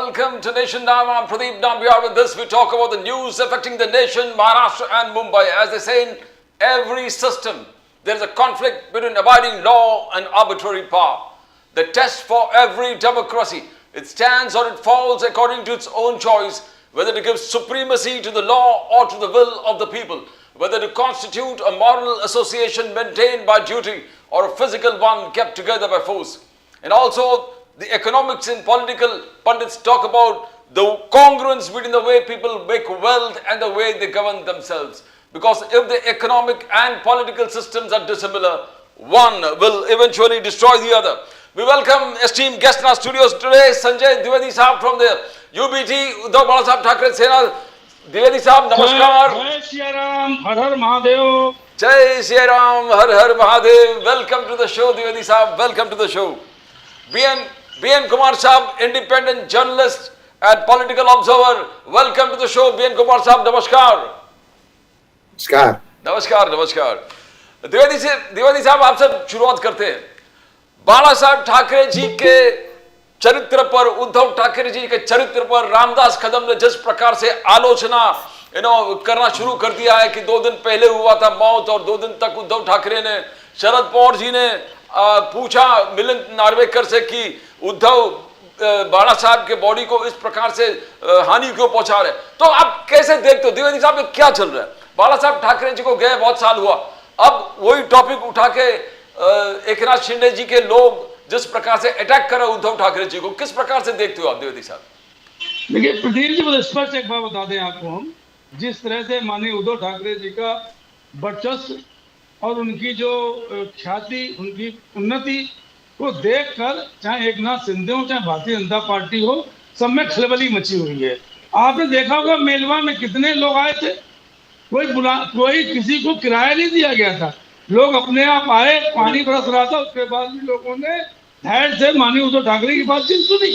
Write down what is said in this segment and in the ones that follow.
welcome to Nation Now. I'm Pradeep Nambiar. With this, we talk about the news affecting the nation, Maharashtra and Mumbai. As they say in every system, there is a conflict between abiding law and arbitrary power. The test for every democracy, it stands or it falls according to its own choice, whether to give supremacy to the law or to the will of the people, whether to constitute a moral association maintained by duty or a physical one kept together by force. And also, the economics and political pundits talk about the congruence between the way people make wealth and the way they govern themselves. Because if the economic and political systems are dissimilar, one will eventually destroy the other. We welcome esteemed guest in our studios today, Sanjay Dwivedi Sahab from the UBT, Uddhav Bala Sahab Thackeray Sena. Dwivedi Sahab, namaskar. Jai Shri Ram, Har Har Mahadev. Jai Shri Ram, Har Har Mahadev. Welcome to the show, Dwivedi Sahab. Welcome to the show. B.N. Kumar Sahab, independent journalist and political observer. Welcome to the show, B.N. Kumar Sahab. Namaskar. नमस्कार नमस्कार नमस्कार द्विवेदी साहब, आपसे शुरुआत करते हैं। बाला साहब ठाकरे जी के चरित्र पर, उद्धव ठाकरे जी के चरित्र पर रामदास कदम ने जिस प्रकार से आलोचना करना शुरू कर दिया है कि 2 दिन पहले हुआ था मौत और 2 दिन तक उद्धव ठाकरे ने, शरद पवार जी ने पूछा मिलिंद नार्वेकर से कि उद्धव बाला साहब के बॉडी को इस प्रकार से हानि क्यों पहुंचा रहे। तो आप कैसे देखते हो द्विवेदी साहब, ये क्या चल रहा है? बाला साहब ठाकरे जी को गए बहुत साल हुआ, अब वही टॉपिक उठा के एकनाथ शिंदे जी के लोग जिस प्रकार से अटैक कर रहे उद्धव ठाकरे जी को, किस प्रकार से देखते हो आप द्विवेदी साहब? देखिए प्रदीप जी, बहुत स्पष्ट एक बात बता दें आपको हम, जिस तरह से माननीय उद्धव ठाकरे जी का वर्चस्व और उनकी जो ख्याति, उनकी उन्नति को देखकर चाहे एकनाथ शिंदे हो चाहे भारतीय जनता पार्टी हो, सब में खलबली मची हुई है। आपने देखा होगा मेलवा में कितने लोग आए थे, कोई किसी को किराया नहीं दिया गया था, लोग अपने आप आए, पानी बरस रहा था, उसके बाद भी लोगों ने धैर्य से माननीय उद्धव ठाकरे की बातचीत सुनी।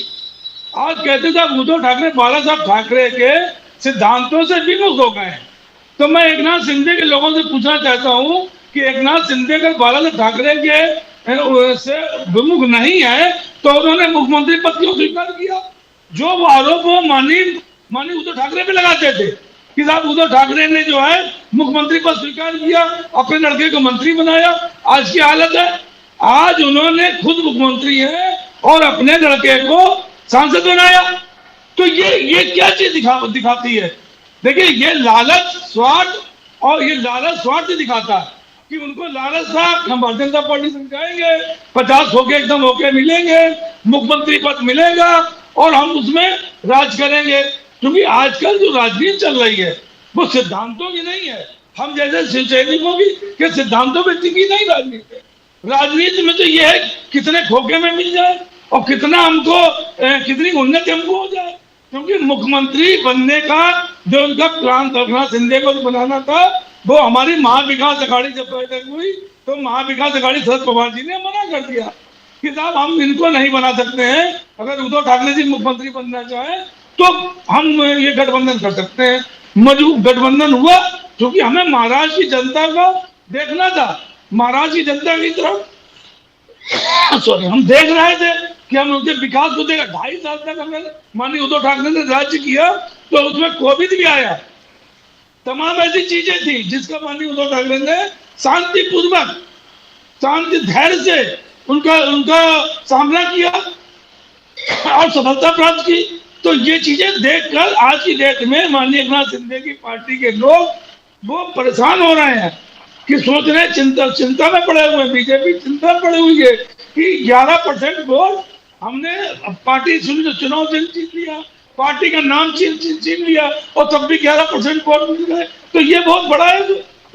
आज कहते थे उद्धव ठाकरे बाला साहब ठाकरे के सिद्धांतों से विमुख हो गए हैं। तो मैं एकनाथ शिंदे के लोगों से पूछना चाहता हूँ कि एकनाथ शिंदे अगर बाला साहब ठाकरे के से विमुख नहीं है तो उन्होंने मुख्यमंत्री पद क्यों स्वीकार किया? जो वो आरोप वो माननीय उद्धव ठाकरे पे लगाते थे कि साहब उद्धव ठाकरे ने जो है मुख्यमंत्री पद स्वीकार किया, अपने लड़के को मंत्री बनाया। आज की हालत है, आज उन्होंने खुद मुख्यमंत्री है और अपने लड़के को सांसद बनाया। तो ये क्या चीज दिखाती है? देखिए, ये लालच स्वार्थ, और ये लालच स्वार्थ दिखाता है कि उनको लालच था हम भारतीय जनता पार्टी से जाएंगे, 50 होके एकदम होके मिलेंगे, मुख्यमंत्री पद मिलेगा और हम उसमें राज करेंगे। क्योंकि आजकल जो राजनीति चल रही है वो सिद्धांतों की नहीं है, हम जैसे सैनिकों की सिद्धांतों पे टिकी नहीं राजनीति है। राजनीति में तो ये है कितने खोखे में मिल जाए और कितना हमको कितनी उन्नति हमको हो जाए। क्योंकि मुख्यमंत्री बनने का जो उनका प्लान था, एकनाथ शिंदे को बनाना था, वो हमारी महाविकास अघाड़ी जब बैठक हुई तो महाविकास अघाड़ी शरद पवार जी ने मना कर दिया कि साहब हम इनको नहीं बना सकते हैं, अगर उद्धव ठाकरे जी मुख्यमंत्री बनना चाहे तो हम ये गठबंधन कर सकते हैं। मजबूत गठबंधन हुआ क्योंकि हमें महाराष्ट्र की जनता को देखना था, महाराष्ट्र की जनता की तरफ हम देख रहे थे कि हम उनके विकास को देखा। 2.5 साल तक हमें माननीय उद्धव ठाकरे ने राज्य किया तो उसमें कोविड भी आया, तमाम ऐसी चीजें थी जिसका माननीय उद्धव ठाकरे ने शांतिपूर्वक, शांति धैर्य से उनका सामना किया और सफलता प्राप्त की। तो ये चीजें देखकर आज की डेट में माननीय एकनाथ शिंदे की पार्टी के लोग वो परेशान हो रहे हैं कि सोच रहे चिंता में पड़े हुए, बीजेपी चिंता में पड़ी हुई है कि 11% वोट हमने पार्टी चुनाव जीत लिया, पार्टी का नाम छीन लिया और तब भी 11% वोट मिल गए। तो ये बहुत बड़ा है,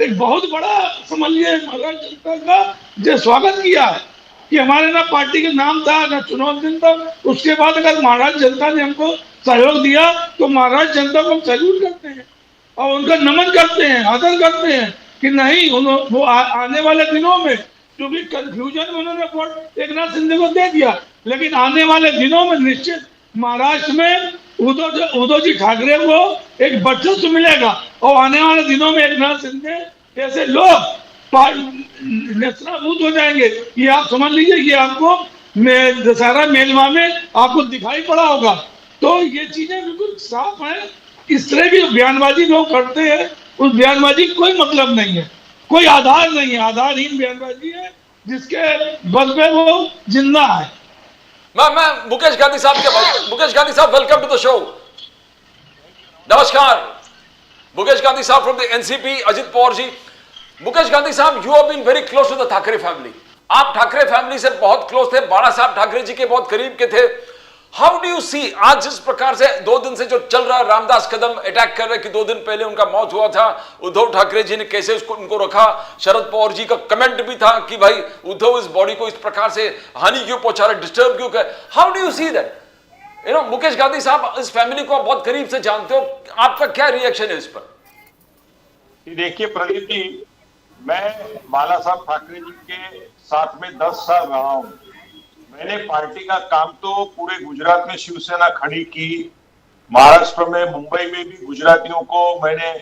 एक बहुत बड़ा समझ लिया महाराष्ट्र जनता का जो स्वागत किया है कि हमारे ना पार्टी के नाम था ना चुनाव चिन्ह था। उसके बाद अगर महाराष्ट्र जनता ने हमको सहयोग दिया तो महाराष्ट्र जनता को हम सैल्यूट करते हैं और उनका नमन करते हैं, आदर करते हैं कि नहीं वो आने वाले दिनों में, क्योंकि कंफ्यूजन में उन्होंने वोट एकनाथ शिंदे को दे दिया, लेकिन आने वाले दिनों में निश्चित महाराष्ट्र में उद्धव जी ठाकरे को एक वर्चस्व मिलेगा और आने वाले दिनों में एकनाथ शिंदे जैसे लोग नेस्तनाबूद हो जाएंगे। ये आप समझ लीजिए, ये आपको दशहरा मेलवा में आपको दिखाई पड़ा होगा तो ये चीजें बिल्कुल साफ है। इस तरह की जो बयानबाजी लोग करते हैं, उस बयानबाजी का कोई मतलब नहीं है, कोई आधार नहीं है, आधारहीन बयानबाजी है जिसके बल पे वो जिंदा है। मैं मुकेश गांधी साहब के मुकेश गांधी साहब, वेलकम टू द शो। नमस्कार मुकेश गांधी साहब फ्रॉम द एनसीपी, अजित पवार जी। मुकेश गांधी साहब, you have been very close to the Thackeray family. आप ठाकरे फैमिली से बहुत क्लोज थे, बाला साहब ठाकरे जी के बहुत करीब के थे। हाउ डू यू सी आज जिस प्रकार से 2 दिन से जो चल रहा है, रामदास कदम अटैक कर रहे कि 2 दिन पहले उनका मौत हुआ था, उद्धव ठाकरे जी ने कैसे उनको रखा, शरद पवार जी का कमेंट भी था कि भाई उद्धव इस बॉडी को इस प्रकार से हानि क्यों पहुंचा रहे, डिस्टर्ब क्यों कर। How do you see that? Mukesh Gandhi साहब, इस फैमिली को आप बहुत करीब से जानते हो, आपका क्या रिएक्शन है इस पर? देखिए प्रदीप जी, मैं बाला साहब ठाकरे जी के साथ में 10 साल रहा हूं। मैंने पार्टी का काम तो पूरे गुजरात में शिवसेना खड़ी की, महाराष्ट्र में, मुंबई में भी गुजरातियों को मैंने,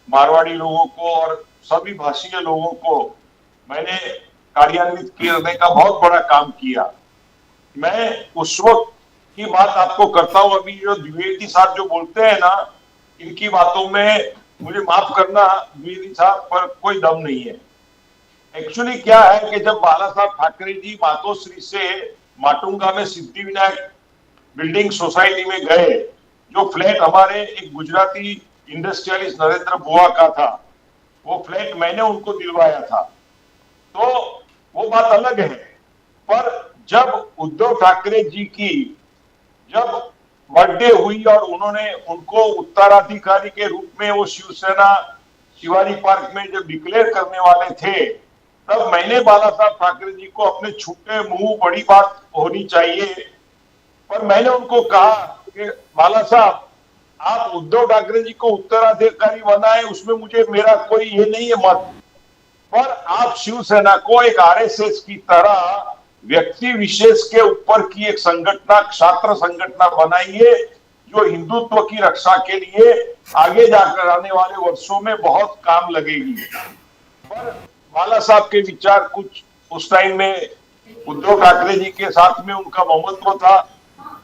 मारवाड़ी लोगों को और सभी भाषीय लोगों को मैंने कार्यान्वित करने का बहुत बड़ा काम किया। मैं उस वक्त की बात आपको करता हूं। अभी जो द्विवेदी साहब जो बोलते हैं ना, इनकी बातों में मुझे माफ करना द्विवेदी साहब, पर कोई दम नहीं है। एक्चुअली क्या है कि जब बाला साहब ठाकरे जी मातोश्री से माटुंगा में सिद्धिविनायक बिल्डिंग सोसाइटी में गए, जो फ्लैट हमारे एक गुजराती इंडस्ट्रियलिस्ट नरेंद्र बुआ का था, वो फ्लैट मैंने उनको दिलवाया था, तो वो बात अलग है। पर जब उद्धव ठाकरे जी की जब बर्थडे हुई और उन्होंने उनको उत्तराधिकारी के रूप में वो शिवसेना शिवाजी पार्क में जब डिक्लेयर करने वाले थे, तब मैंने बाला साहब ठाकरे जी को अपने छूटे मुंह, बड़ी बात होनी चाहिए, पर मैंने उनको कहा कि बाला साहब, आप उद्धव ठाकरे जी को उत्तराधिकारी बनाए, उसमें मुझे मेरा कोई ये नहीं है मत, पर आप शिवसेना को एक आरएसएस की तरह व्यक्ति विशेष के ऊपर की एक संगठना, छात्र संगठना बनाइए, जो हिंदुत्व की रक्षा के लिए आगे जाकर आने वाले वर्षों में बहुत काम लगेगी। पर बाला साहब के विचार कुछ उस टाइम में उद्धव ठाकरे जी के साथ में उनका ममत्व था,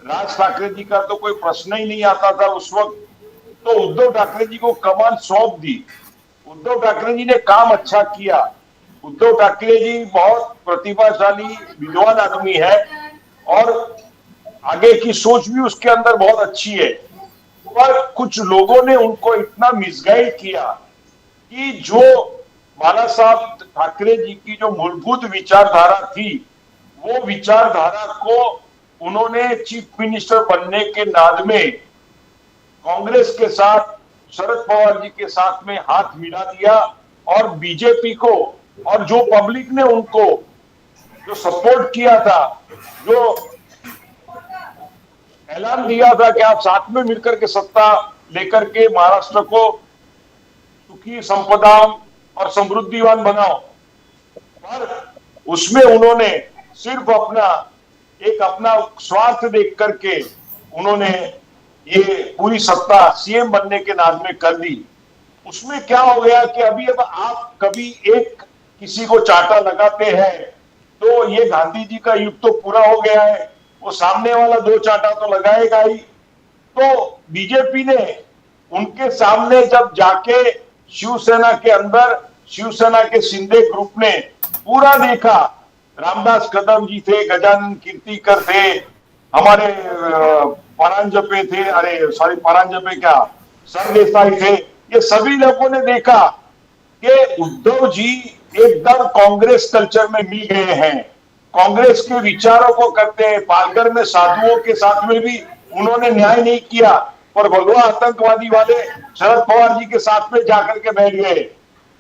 राज ठाकरे जी का तो कोई प्रश्न ही नहीं आता था उस वक्त, तो उद्धव ठाकरे जी को कमान सौंप दी। उद्धव ठाकरे जी ने काम अच्छा किया। उद्धव ठाकरे जी बहुत प्रतिभाशाली, विद्वान आदमी है और आगे की सोच भी उसके अंदर बहुत अच्छी है, पर कुछ लोगों ने उनको इतना मिसगाइड किया कि जो बाला साहब ठाकरे जी की जो मूलभूत विचारधारा थी, वो विचारधारा को उन्होंने चीफ मिनिस्टर बनने के नाद में कांग्रेस के साथ, शरद पवार जी के साथ में हाथ मिला दिया और बीजेपी को, और जो पब्लिक ने उनको जो सपोर्ट किया था, जो ऐलान दिया था कि आप साथ में मिलकर के सत्ता लेकर के महाराष्ट्र को सुखी, संपदा और समृद्धिवान बनाओ, पर उसमें उन्होंने सिर्फ अपना स्वार्थ देख करके उन्होंने ये पूरी सत्ता सीएम बनने के नाम में कर दी। उसमें क्या हो गया कि अभी अब आप कभी एक किसी को चाटा लगाते हैं तो ये गांधी जी का युग तो पूरा हो गया है, वो सामने वाला 2 चाटा तो लगाएगा ही। तो बीजेपी ने उनके सामने जब जाके शिवसेना के अंदर, शिवसेना के शिंदे ग्रुप ने पूरा देखा, रामदास कदम जी थे, गजानन कीर्तिकर थे, हमारे परांजपे थे, अरे सॉरी परांजपे क्या, सरदेसाई थे, ये सभी लोगों ने देखा कि उद्धव जी एकदम कांग्रेस कल्चर में मिल गए हैं, कांग्रेस के विचारों को करते हैं। पालघर में साधुओं के साथ में भी उन्होंने न्याय नहीं किया, पर भगवा आतंकवादी वाले शरद पवार जी के साथ में जाकर के बैठ गए।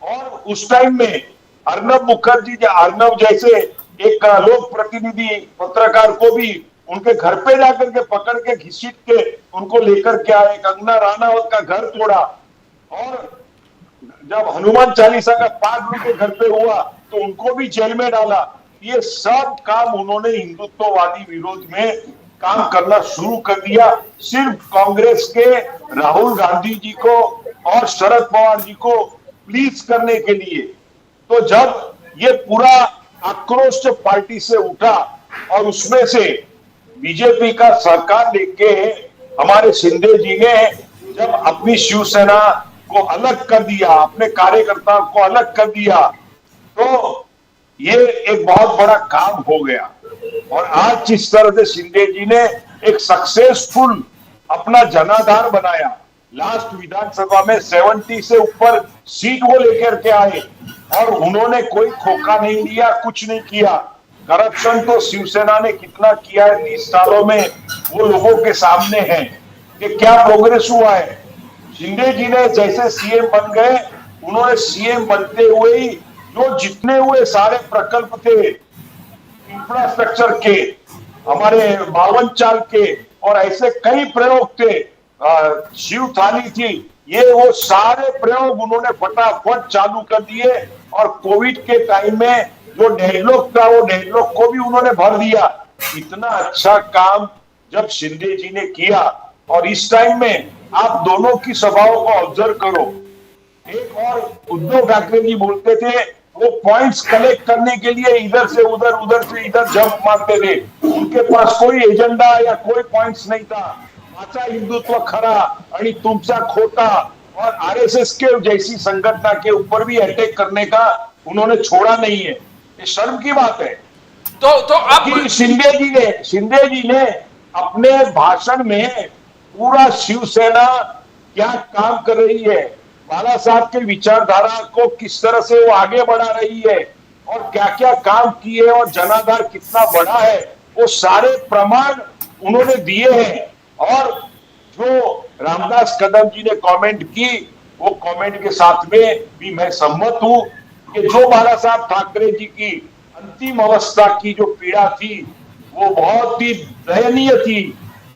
और उस टाइम में अर्नब मुखर्जी, अर्नब जैसे एक लोक प्रतिनिधि पत्रकार को भी उनके घर पे जाकर के पकड़ के घसीट के उनको लेकर के आए, कंगना राणावत का घर तोड़ा, और जब हनुमान चालीसा का पाठ उनके घर पे हुआ तो उनको भी जेल में डाला। ये सब काम उन्होंने हिंदुत्ववादी विरोध में काम करना शुरू कर दिया, सिर्फ कांग्रेस के राहुल गांधी जी को और शरद पवार जी को प्लीज करने के लिए। तो जब ये पूरा आक्रोश पार्टी से उठा और उसमें से बीजेपी का सरकार लेके हमारे शिंदे जी ने जब अपनी शिवसेना को अलग कर दिया, अपने कार्यकर्ताओं को अलग कर दिया, तो ये एक बहुत बड़ा काम हो गया। और आज जिस तरह से शिंदे जी ने एक सक्सेसफुल अपना जनाधार बनाया, लास्ट विधानसभा में 70 से ऊपर सीट वो लेकर के आए और उन्होंने कोई खोखा नहीं लिया, कुछ नहीं किया। करप्शन तो शिवसेना ने कितना किया है 30 सालों में, वो लोगों के सामने है कि क्या प्रोग्रेस हुआ है। शिंदे जी ने जैसे सीएम बन गए, उन्होंने सीएम बनते हुए ही जो जितने हुए सारे प्रकल्प थे इंफ्रास्ट्रक्चर के, हमारे 52 चाल के और ऐसे कई प्रयोग थे, शिव थाली थी, ये वो सारे प्रयोग उन्होंने फटाफट चालू कर दिए। और कोविड के टाइम में जो डेडलॉक था वो डेडलॉक को भी उन्होंने भर दिया। इतना अच्छा काम जब शिंदे जी ने किया, और इस टाइम में आप दोनों की सभाओं को ऑब्जर्व करो, एक और उद्धव ठाकरे जी बोलते थे वो पॉइंट्स कलेक्ट करने के लिए इधर से उधर, उधर से इधर जंप मारते थे, उनके पास कोई एजेंडा या कोई पॉइंट्स नहीं था। माझा हिंदुत्व खरा आणि तुमचा खोटा, और आरएसएस के जैसी संगठन के ऊपर भी अटैक करने का उन्होंने छोड़ा नहीं है। ये शर्म की बात है। तो आप शिंदे जी ने अपने भाषण में पूरा शिवसेना क्या काम कर रही है, बाला साहब के विचारधारा को किस तरह से वो आगे बढ़ा रही है और क्या क्या काम किए और जनाधार कितना बड़ा है, वो सारे प्रमाण उन्होंने दिए हैं। और जो रामदास कदम जी ने कमेंट की, वो कमेंट के साथ में भी मैं सहमत हूं कि जो बाला साहब ठाकरे जी की अंतिम अवस्था की जो पीड़ा थी वो बहुत ही दयनीय थी,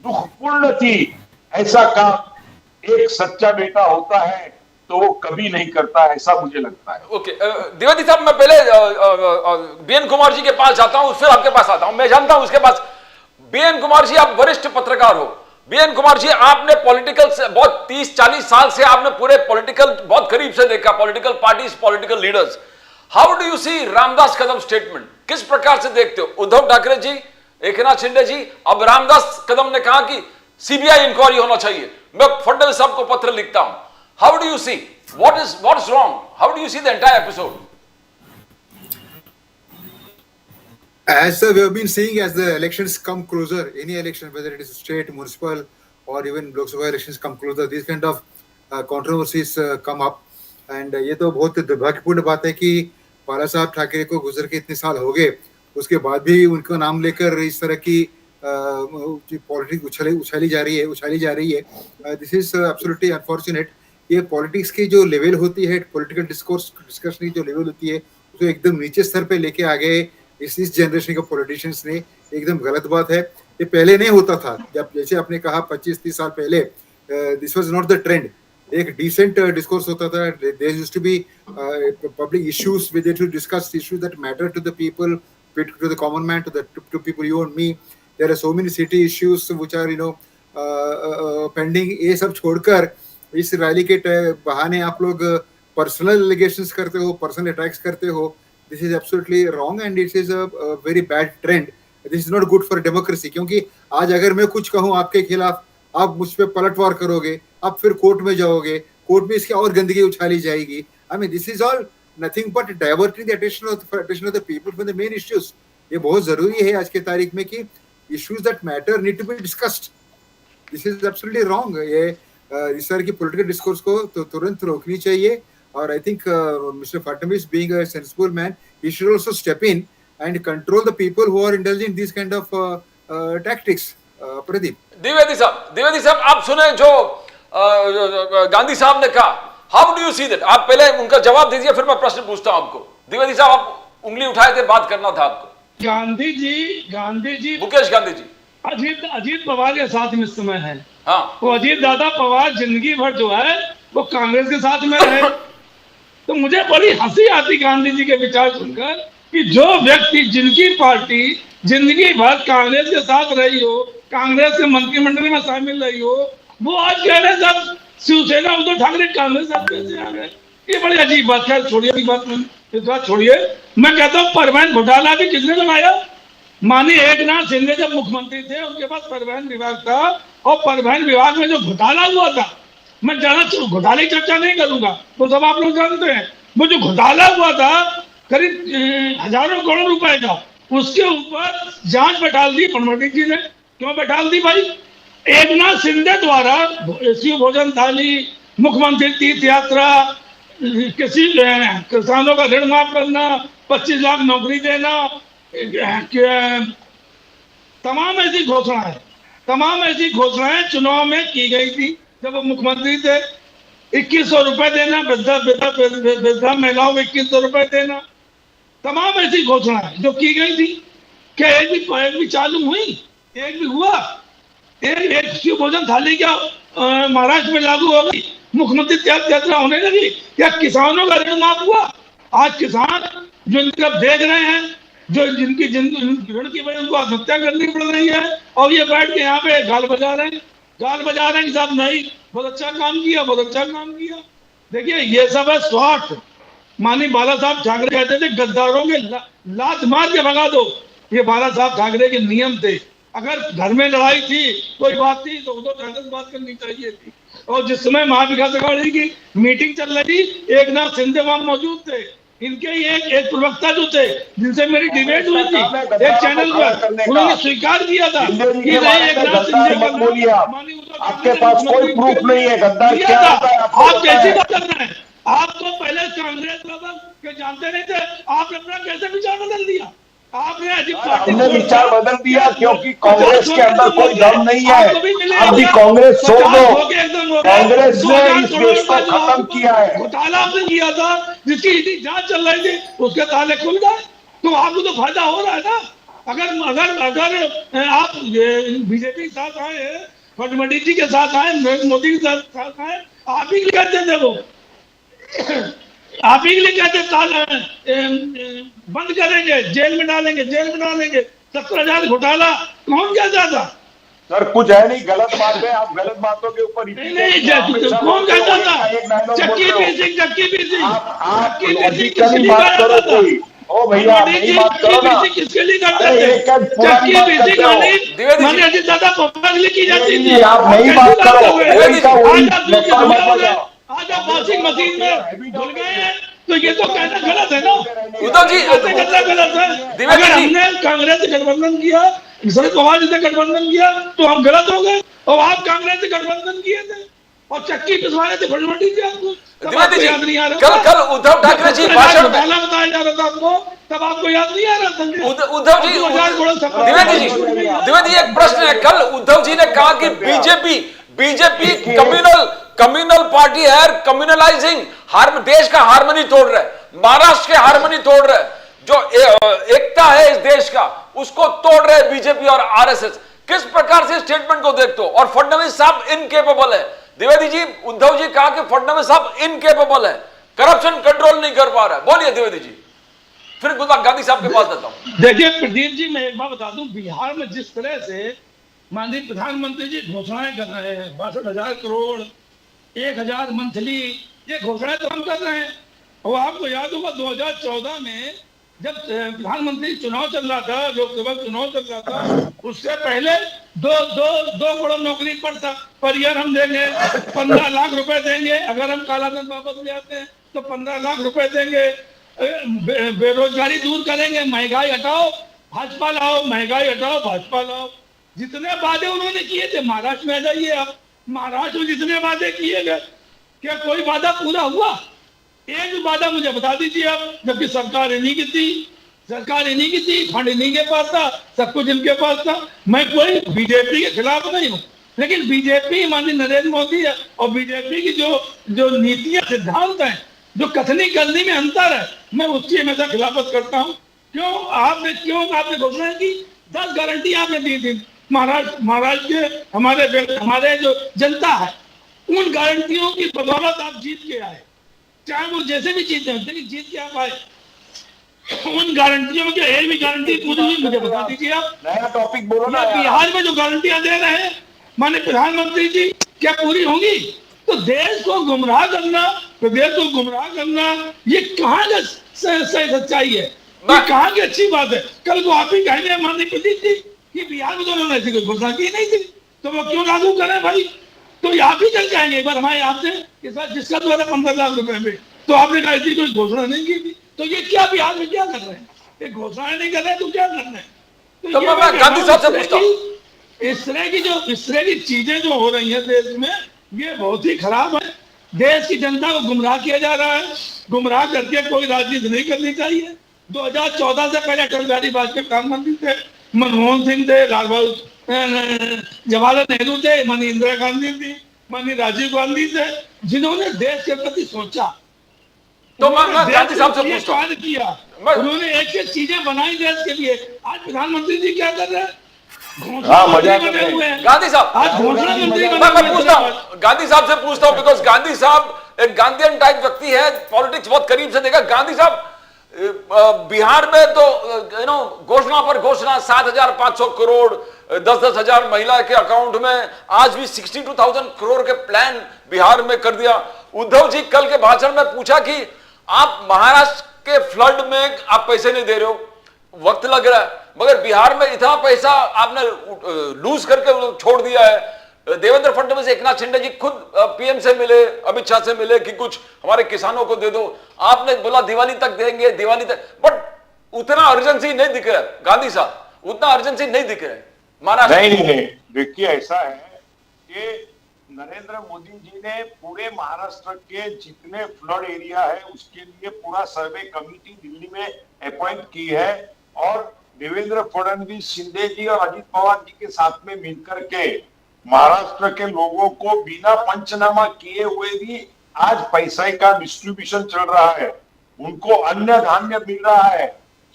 दुखपूर्ण थी। ऐसा काम एक सच्चा बेटा होता है तो वो कभी नहीं करता, ऐसा मुझे लगता है। ओके, द्विवेदी साहब, मैं पहले बीएन कुमार जी के पास जाता हूं, फिर आपके पास आता हूं। मैं जानता हूं उसके पास बीएन कुमार जी, आप वरिष्ठ पत्रकार हो। बीएन कुमार जी, आपने पॉलिटिकल से बहुत 30-40 साल से आपने पूरे पॉलिटिकल बहुत करीब से देखा, political parties, political leaders. How do you see Ramdas Kadam statement? किस प्रकार से देखते हो? उद्धव ठाकरे जी, एकनाथ शिंदे जी, अब रामदास कदम ने कहा कि सीबीआई इंक्वायरी होना चाहिए। मैं फडणवीस साहब को पत्र लिखता हूं। How do you see what's wrong? How do you see the entire episode? As we have been seeing, as the elections come closer, any election, whether it is state, municipal, or even Lok Sabha elections come closer, these kind of controversies come up. And ये तो बहुत दुर्भाग्यपूर्ण बात है कि बाला साहब ठाकरे को गुजर के इतने साल हो गए, उसके बाद भी उनका नाम लेकर इस तरह की पॉलिटिक्स उछाली जा रही है। This is absolutely unfortunate. ये पॉलिटिक्स की जो लेवल होती है, पॉलिटिकल डिस्कशन की जो लेवल होती है, उसको एकदम नीचे स्तर पे लेके आ गए इस जनरेशन के पॉलिटिशियंस ने। एकदम गलत बात है, ये पहले नहीं होता था। जब जैसे आपने कहा 25-30 साल पहले, this was not the trend. एक डिसेंट डिस्कोर्स होता था, there used to be public issues with to discuss issues that matter to the people, to the common man, to people you and me. There are so many city issues which are pending. ये सब छोड़कर इस rally के बहाने आप लोग personal allegations करते हो, पर्सनल अटैक्स करते हो। This is absolutely wrong and it is a very bad trend. This is not good for democracy. क्योंकि आज अगर मैं कुछ कहूं आपके खिलाफ, आप मुझ पे पलटवार करोगे, आप फिर कोर्ट में जाओगे, कोर्ट में इसकी और गंदगी उछाली जाएगी। I mean this is all nothing but diverting the attention of the people from the main issues. ये बहुत जरूरी है आज के तारीख में कि issues that matter need to be discussed. This is absolutely wrong. ये इस तरह की पॉलिटिकल डिस्कोर्स को तो तुरंत रोकनी चाहिए। और I think mister Fadnavis being a sensible man, he should also step in and control the people who are indulging in these kind of tactics. Pradeep. Dwivedi साहब, आप सुने जो गांधी साहब ने कहा, how do you see that? आप पहले उनका जवाब दीजिए, फिर मैं प्रश्न पूछता हूं आपको। द्विवेदी साहब, आप उंगली उठाए थे, बात करना था आपको। गांधी जी मुकेश गांधी जी अजीत पवार के साथ में इस समय है। हाँ, वो अजीत दादा पवार जिंदगी भर जो है वो कांग्रेस के साथ में रहे। तो मुझे बड़ी हंसी आती गांधी जी के विचार सुनकर कि जो व्यक्ति, जिनकी पार्टी जिंदगी भर कांग्रेस के साथ रही हो, कांग्रेस के मंत्रिमंडल में शामिल रही हो, वो आज कह रहे सब शिवसेना उद्धव ठाकरे कांग्रेस साथ कैसे आ गए? ये बड़ी अजीब बात है। छोड़िए इस बात छोड़िए। मैं कहता हूँ परिवहन घोटाला भी किसने लगाया? माननीय एकनाथ शिंदे जब मुख्यमंत्री थे, उनके पास परिवहन विभाग था, और परिवहन विभाग में जो घोटाला हुआ था, मैं ज्यादा घोटाले की चर्चा नहीं करूंगा, तो सब आप लोग जानते हैं। वो जो घोटाला हुआ था करीब हजारों करोड़ रुपए का, उसके ऊपर जांच बैठाल दी फडणवीस जी ने। क्यों बैठाल दी भाई? एकनाथ शिंदे द्वारा एसयू भोजन थाली, मुख्यमंत्री तीर्थ यात्रा, किसी किसानों का ऋण माफ करना, 25 लाख नौकरी देना, तमाम ऐसी घोषणाएं चुनाव में की गई थी जब वो मुख्यमंत्री थे। 2100 रुपए देना, वृद्धा महिलाओं को 2100 रुपए देना, तमाम ऐसी घोषणाएं जो की गई थी। क्या एक भी चालू हुई? एक भी हुआ? एक शिव भोजन थाली क्या महाराष्ट्र में लागू हो गई? मुख्यमंत्री तीर्थ यात्रा होने लगी? क्या किसानों का ऋण माफ हुआ? आज किसान जो इनकी तरफ देख रहे हैं, जो जिनकी ऋण की वजह उनको आत्महत्या करनी पड़ रही है, और ये बैठ के यहाँ पे गाल बजा रहे हैं कि साहब नहीं, बहुत अच्छा काम किया। देखिए, ये सब है स्वार्थ। माननीय बाला साहब ठाकरे कहते थे गद्दारों के लात मार के भगा दो, ये बाला साहब ठाकरे के नियम थे। अगर घर में लड़ाई थी, कोई बात थी, तो उद्धव ठाकरे से बात करनी चाहिए थी। और जिस समय महाविकास अघाड़ी की मीटिंग चल रही थी, एकनाथ शिंदे वहां मौजूद थे। इनके ही एक प्रवक्ता जो थे, जिनसे मेरी डिबेट हुई थी एक चैनल पर, उन्होंने स्वीकार किया था कि नहीं, एकनाथ शिंदे आपके पास कोई प्रूफ नहीं है गद्दार क्या होता है। आप कैसी बात कर रहे हैं? आप तो पहले कांग्रेस के जानते नहीं थे, आपने अपना कैसे विचार बदल दिया? हमने विचार बदल दिया क्योंकि कांग्रेस के अंदर कोई दम नहीं है। अभी कांग्रेस छोड़ दो, कांग्रेस ने इस देश को खत्म किया है। घोटाला आपने किया था, जिसकी जांच चल रही थी, उसके ताले खुल गए, तो आपको तो फायदा हो रहा है ना। अगर आप बीजेपी के साथ आए, फडणवीस जी के साथ आए, मोदी के साथ आए, आप ही कहते थे वो, आप ही के लिए कहते बंद करेंगे, जेल में डालेंगे। 70,000 घोटाला कौन कहता था? सर कुछ है नहीं, गलत बात है। आप गलत बातों के ऊपर नहीं, कौन कहता था? चक्की पीसिंग बात करो कोई। ओ भैया बात करो ना, किसके लिए करते थे? चक्की पीसिंग मानी अजीत दादा पप्पा के लिए की जाती थी। आप नहीं बात करो। आज आप वॉशिंग मशीन में धुल गए हैं, तो ये तो कहना गलत है ना। उद्धव जी गलत है। अगर हमने कांग्रेस से गठबंधन किया, शरद पवार जी से गठबंधन किया, तो हम गलत हो गए। और आप कांग्रेस से गठबंधन किए थे और चक्की पिसवाए थे फडणवीस जी आपको, तब आपको याद नहीं आ रहा। कल उद्धव ठाकरे जी भाषण में बताया जा रहा था आपको, तब आपको याद नहीं आ रहा था। उद्धव जी, द्विवेदी जी एक प्रश्न है। कल उद्धव जी ने कहा कि बीजेपी कम्युनल पार्टी है, कम्युनलाइजिंग देश का हार्मनी तोड़ रहा है, महाराष्ट्र के हार्मनी तोड़ रहा है, जो एकता है इस देश का उसको तोड़ रहे हैं बीजेपी और आरएसएस। किस प्रकार से स्टेटमेंट को देखते हो? और फडणवीस साहब इनकेपेबल है। द्विवेदी जी, उद्धव जी कहा कि फडणवीस साहब इनकेपेबल है, करप्शन कंट्रोल नहीं कर पा रहा है। बोलिए द्विवेदी जी, फिर गांधी साहब के पास देता हूं। देखिए प्रदीप जी, मैं एक बात बता दूं, बिहार में जिस तरह से माननीय प्रधानमंत्री जी घोषणाएं कर रहे हैं, 62,000 करोड़, 1,000 मंथली, ये घोषणाएं तो हम कर रहे हैं। और आपको याद होगा 2014 में जब प्रधानमंत्री चुनाव चल रहा था, लोकसभा चुनाव चल रहा था, उससे पहले दो करोड़ नौकरी पर ईयर हम देंगे, 15 लाख रुपए देंगे। अगर हम कालाधन वापस ले आते हैं तो 15 लाख रुपए देंगे। बेरोजगारी दूर करेंगे, महंगाई हटाओ, भाजपा लाओ, महंगाई हटाओ, भाजपा लाओ। जितने वादे उन्होंने किए थे, महाराष्ट्र में आ जाइए आप, महाराष्ट्र में जितने वादे किए गए, क्या कोई वादा पूरा हुआ? एक भी वादा मुझे बता दीजिए आप। जबकि सरकार इन्हीं की थी, फंड इन्हीं के पास था, सब कुछ इनके पास था। मैं कोई बीजेपी के खिलाफ नहीं हूँ, लेकिन बीजेपी माननीय नरेंद्र मोदी है और बीजेपी की जो नीतियां, सिद्धांत हैं, जो कथनी करनी में अंतर है, मैं उसकी हमेशा खिलाफत करता हूँ। क्यों आपने घोषणा की? 10 गारंटी आपने दी थी महाराष्ट्र के हमारे जो जनता है, उन गारंटियों की बदौलत आप जीत के आए, चाहे वो जैसे भी जीते हैं, लेकिन जीत के आप आए। उन गारंटियों की एक भी गारंटी पूरी हुई मुझे बता दीजिए आप। नया टॉपिक बोलो ना। बिहार में जो गारंटियां दे रहे हैं माननीय प्रधानमंत्री जी, क्या पूरी होंगी? तो देश को गुमराह करना, प्रदेश को गुमराह करना, ये कहाँ का सच्चाई है? ये कहाँ की अच्छी बात है? कल को आप ही कहेंगे माननीय प्रदीप जी कि बिहार में तो उन्होंने ऐसी कोई घोषणा की नहीं थी। तो वो क्यों लागू करें भाई? तो आप ही चल जाएंगे एक बार हमारे आपसे जिसका द्वारा 15 लाख रुपए में, तो आपने कहा ऐसी कोई घोषणा नहीं की थी। तो ये क्या बिहार में क्या कर रहे हैं? ये घोषणाएं नहीं कर रहे तो क्या कर रहे हैं? तो मैं गांधी साहब से पूछता हूं, इस तरह की चीजें जो हो रही हैं देश में, ये बहुत ही खराब है। देश की जनता को गुमराह किया जा रहा है। गुमराह करके कोई राजनीति नहीं करनी चाहिए। 2014 से पहले अटल बिहारी वाजपेयी प्रधानमंत्री थे, मनमोहन सिंह थे, जवाहरलाल नेहरू थे, माननीय इंदिरा गांधी थी, माननीय राजीव गांधी थे, जिन्होंने देश के प्रति सोचा। तो मैं गांधी साहब से पूछता हूं, किया उन्होंने एक एक चीजें बनाई देश के लिए। आज प्रधानमंत्री जी क्या कर रहे हैं? गांधी साहब, आज घोषणा मंत्री मैं पूछता हूं, गांधी साहब से पूछता हूं, बिकॉज गांधी साहब एक गांधीयन टाइप व्यक्ति है, पॉलिटिक्स बहुत करीब से देखा। गांधी साहब, बिहार में तो घोषणा पर घोषणा, 7,500 करोड़, 10-10 हजार महिला के अकाउंट में, आज भी 62,000 करोड़ के प्लान बिहार में कर दिया। उद्धव जी कल के भाषण में पूछा कि आप महाराष्ट्र के फ्लड में आप पैसे नहीं दे रहे हो, वक्त लग रहा है, मगर बिहार में इतना पैसा आपने लूज करके छोड़ दिया है। देवेंद्र फडणवीस, एकनाथ शिंदे जी खुद पीएम से मिले, अमित शाह से मिले कि कुछ हमारे किसानों को दे दो। आपने बोला दिवाली तक देंगे, दिवाली तक, बट उतना अर्जेंसी नहीं दिख रहा है। गांधी साहब, उतना अर्जेंसी नहीं दिख रहा है महाराष्ट्र। नहीं, देखिए ऐसा है कि नरेंद्र मोदी जी ने पूरे महाराष्ट्र के जितने फ्लड एरिया है उसके लिए पूरा सर्वे कमेटी दिल्ली में अपॉइंट की है, और देवेंद्र फडणवीस, शिंदे जी और अजित पवार जी के साथ में मिलकर के महाराष्ट्र के लोगों को बिना पंचनामा किए हुए भी आज पैसे का डिस्ट्रीब्यूशन चल रहा है। उनको अन्न धान्य मिल रहा है।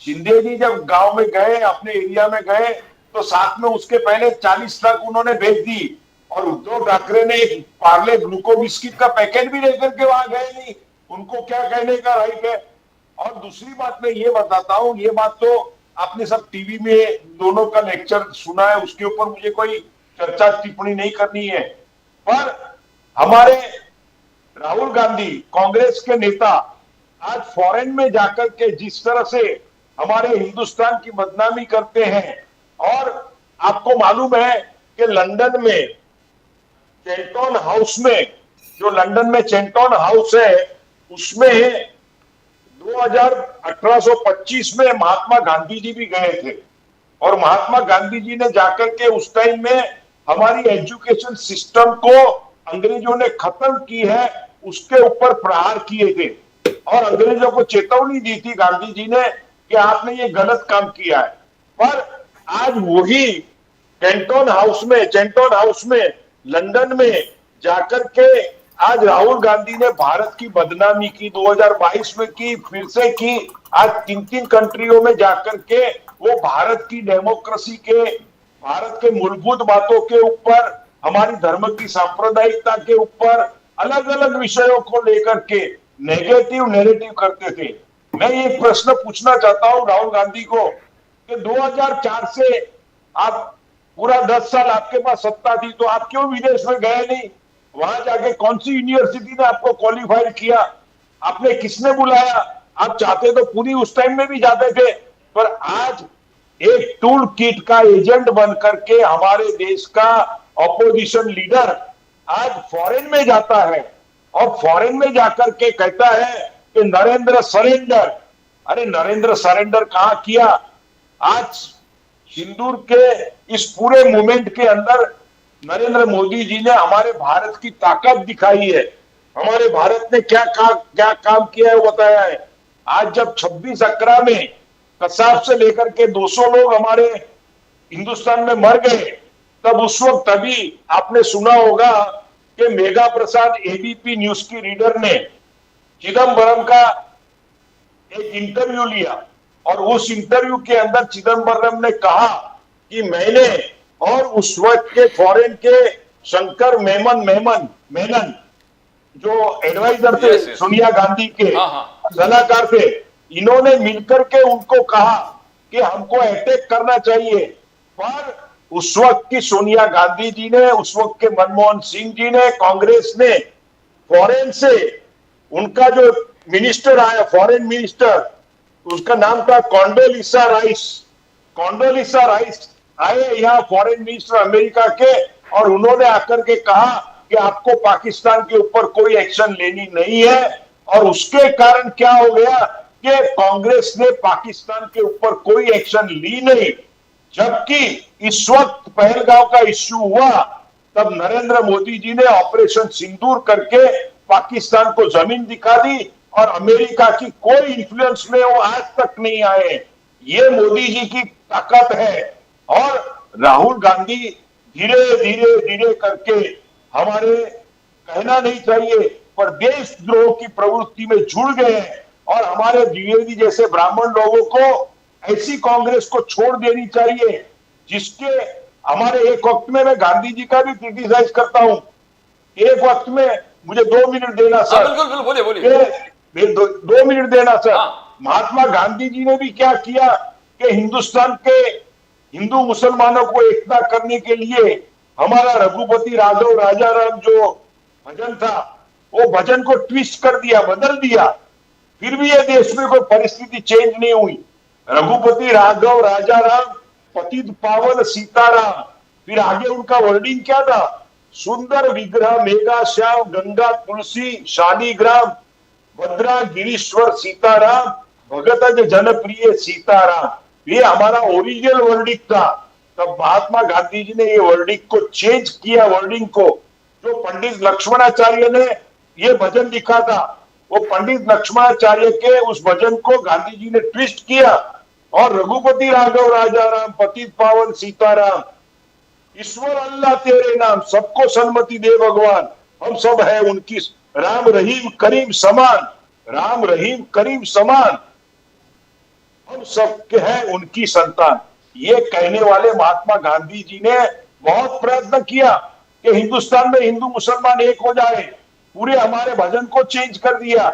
शिंदे जी जब गांव में गए, अपने एरिया में गए, तो साथ में उसके पहले 40 लाख उन्होंने भेज दी, और उद्धव ठाकरे ने एक पार्ले ग्लूको बिस्किट का पैकेट भी लेकर के वहां गए नहीं। उनको क्या कहने का राइट है? और दूसरी बात मैं ये बताता हूं, ये बात तो आपने सब टीवी में दोनों का लेक्चर सुना है, उसके ऊपर मुझे कोई चर्चा टिप्पणी नहीं करनी है, पर हमारे राहुल गांधी कांग्रेस के नेता आज फॉरेन में जाकर के जिस तरह से हमारे हिंदुस्तान की बदनामी करते हैं, और आपको मालूम है कि लंदन में चेंटन हाउस में, जो लंदन में चेंटन हाउस है, उसमें 1825 में महात्मा गांधी जी भी गए थे, और महात्मा गांधी जी ने जाकर के उस टाइम में हमारी एजुकेशन सिस्टम को अंग्रेजों ने खत्म की है, उसके ऊपर प्रहार किए थे, और अंग्रेजों को चेतावनी दी थी गांधी जी ने कि आपने ये गलत काम किया है। पर आज वही चेंटन हाउस में लंदन में जाकर के आज राहुल गांधी ने भारत की बदनामी की, 2022 में की, फिर से की। आज 3 कंट्रियों में जाकर के वो भारत की डेमोक्रेसी के, भारत के मूलभूत बातों के ऊपर, हमारी धर्म की सांप्रदायिकता के ऊपर, अलग अलग विषयों को लेकर के नेगेटिव नैरेटिव करते थे। मैं ये प्रश्न पूछना चाहता हूं राहुल गांधी को कि 2004 से आप पूरा 10 साल आपके पास सत्ता थी, तो आप क्यों विदेश में गए नहीं? वहां जाके कौन सी यूनिवर्सिटी ने आपको क्वालिफाइड किया? आपने किसने बुलाया? आप चाहते तो पूरी उस टाइम में भी जाते थे, पर आज एक टूल किट का एजेंट बन करके हमारे देश का ऑपोजिशन लीडर आज फॉरेन में जाता है, और फॉरेन में जाकर के कहता है कि नरेंद्र सरेंडर। अरे नरेंद्र सरेंडर कहां किया? आज सिंदूर के इस पूरे मूवमेंट के अंदर नरेंद्र मोदी जी ने हमारे भारत की ताकत दिखाई है, हमारे भारत ने क्या काम किया है वो बताया है। आज जब 26/11 में कसाब से लेकर के 200 लोग हमारे हिंदुस्तान में मर गए, तब उस वक्त अभी आपने सुना होगा कि मेघा प्रसाद एबीपी न्यूज की रीडर ने चिदम्बरम का एक इंटरव्यू लिया, और उस इंटरव्यू के अंदर चिदम्बरम ने कहा कि मैंने और उस वक्त के फॉरेन के शंकर मेनन जो एडवाइजर थे सोनिया गांधी के सलाहकार थे, इन्होंने मिलकर के उनको कहा कि हमको अटैक करना चाहिए। पर उस वक्त की सोनिया गांधी जी ने, उस वक्त के मनमोहन सिंह जी ने, कांग्रेस ने फॉरेन से उनका जो मिनिस्टर आया, फॉरेन मिनिस्टर, उसका नाम था कॉन्डोलिसा राइस आए यहाँ फॉरेन मिनिस्टर अमेरिका के, और उन्होंने आकर के कहा कि आपको पाकिस्तान के ऊपर कोई एक्शन लेनी नहीं है, और उसके कारण क्या हो गया कि कांग्रेस ने पाकिस्तान के ऊपर कोई एक्शन ली नहीं। जबकि इस वक्त पहलगांव का इश्यू हुआ तब नरेंद्र मोदी जी ने ऑपरेशन सिंदूर करके पाकिस्तान को जमीन दिखा दी, और अमेरिका की कोई इन्फ्लुएंस में वो आज तक नहीं आए। ये मोदी जी की ताकत है। और राहुल गांधी धीरे धीरे धीरे करके, हमारे कहना नहीं चाहिए पर देशद्रोह की प्रवृत्ति में जुड़ गए हैं, और हमारे द्विवेदी जैसे ब्राह्मण लोगों को ऐसी कांग्रेस को छोड़ देनी चाहिए जिसके, हमारे एक वक्त में मैं गांधी जी का भी क्रिटिसाइज करता हूं, एक वक्त में, मुझे 2 मिनट देना सर। बिल्कुल बिल्कुल, बोलिए बोलिए। 2 मिनट देना सर। हाँ। महात्मा गांधी जी ने भी क्या किया कि हिंदुस्तान के हिंदू मुसलमानों को एकता करने के लिए हमारा रघुपति राघव राजा राम जो भजन था, वो भजन को ट्विस्ट कर दिया, बदल दिया, फिर भी ये देश में कोई परिस्थिति चेंज नहीं हुई। रघुपति राघव राजा राम पतित पावन सीताराम, फिर आगे उनका वर्डिंग क्या था, सुंदर विग्रह मेघा श्याम गंगा तुलसी शालिग्राम भद्रा गिरीश्वर सीताराम भगत जनप्रिय सीताराम। ये हमारा ओरिजिनल वर्डिंग था। तब महात्मा गांधी जी ने ये वर्डिंग को चेंज किया, वर्डिंग को, जो पंडित लक्ष्मणाचार्य ने ये भजन लिखा था, वो पंडित लक्ष्मणाचार्य के उस भजन को गांधी जी ने ट्विस्ट किया, और रघुपति राघव राजा राम पतित पावन सीताराम, ईश्वर अल्लाह तेरे नाम, सबको सन्मति दे भगवान, हम सब है उनकी, राम रहीम करीम समान, राम रहीम करीम समान, हम सबके हैं उनकी संतान। ये कहने वाले महात्मा गांधी जी ने बहुत प्रयत्न किया कि हिंदुस्तान में हिंदू मुसलमान एक हो जाए, पूरे हमारे भजन को चेंज कर दिया।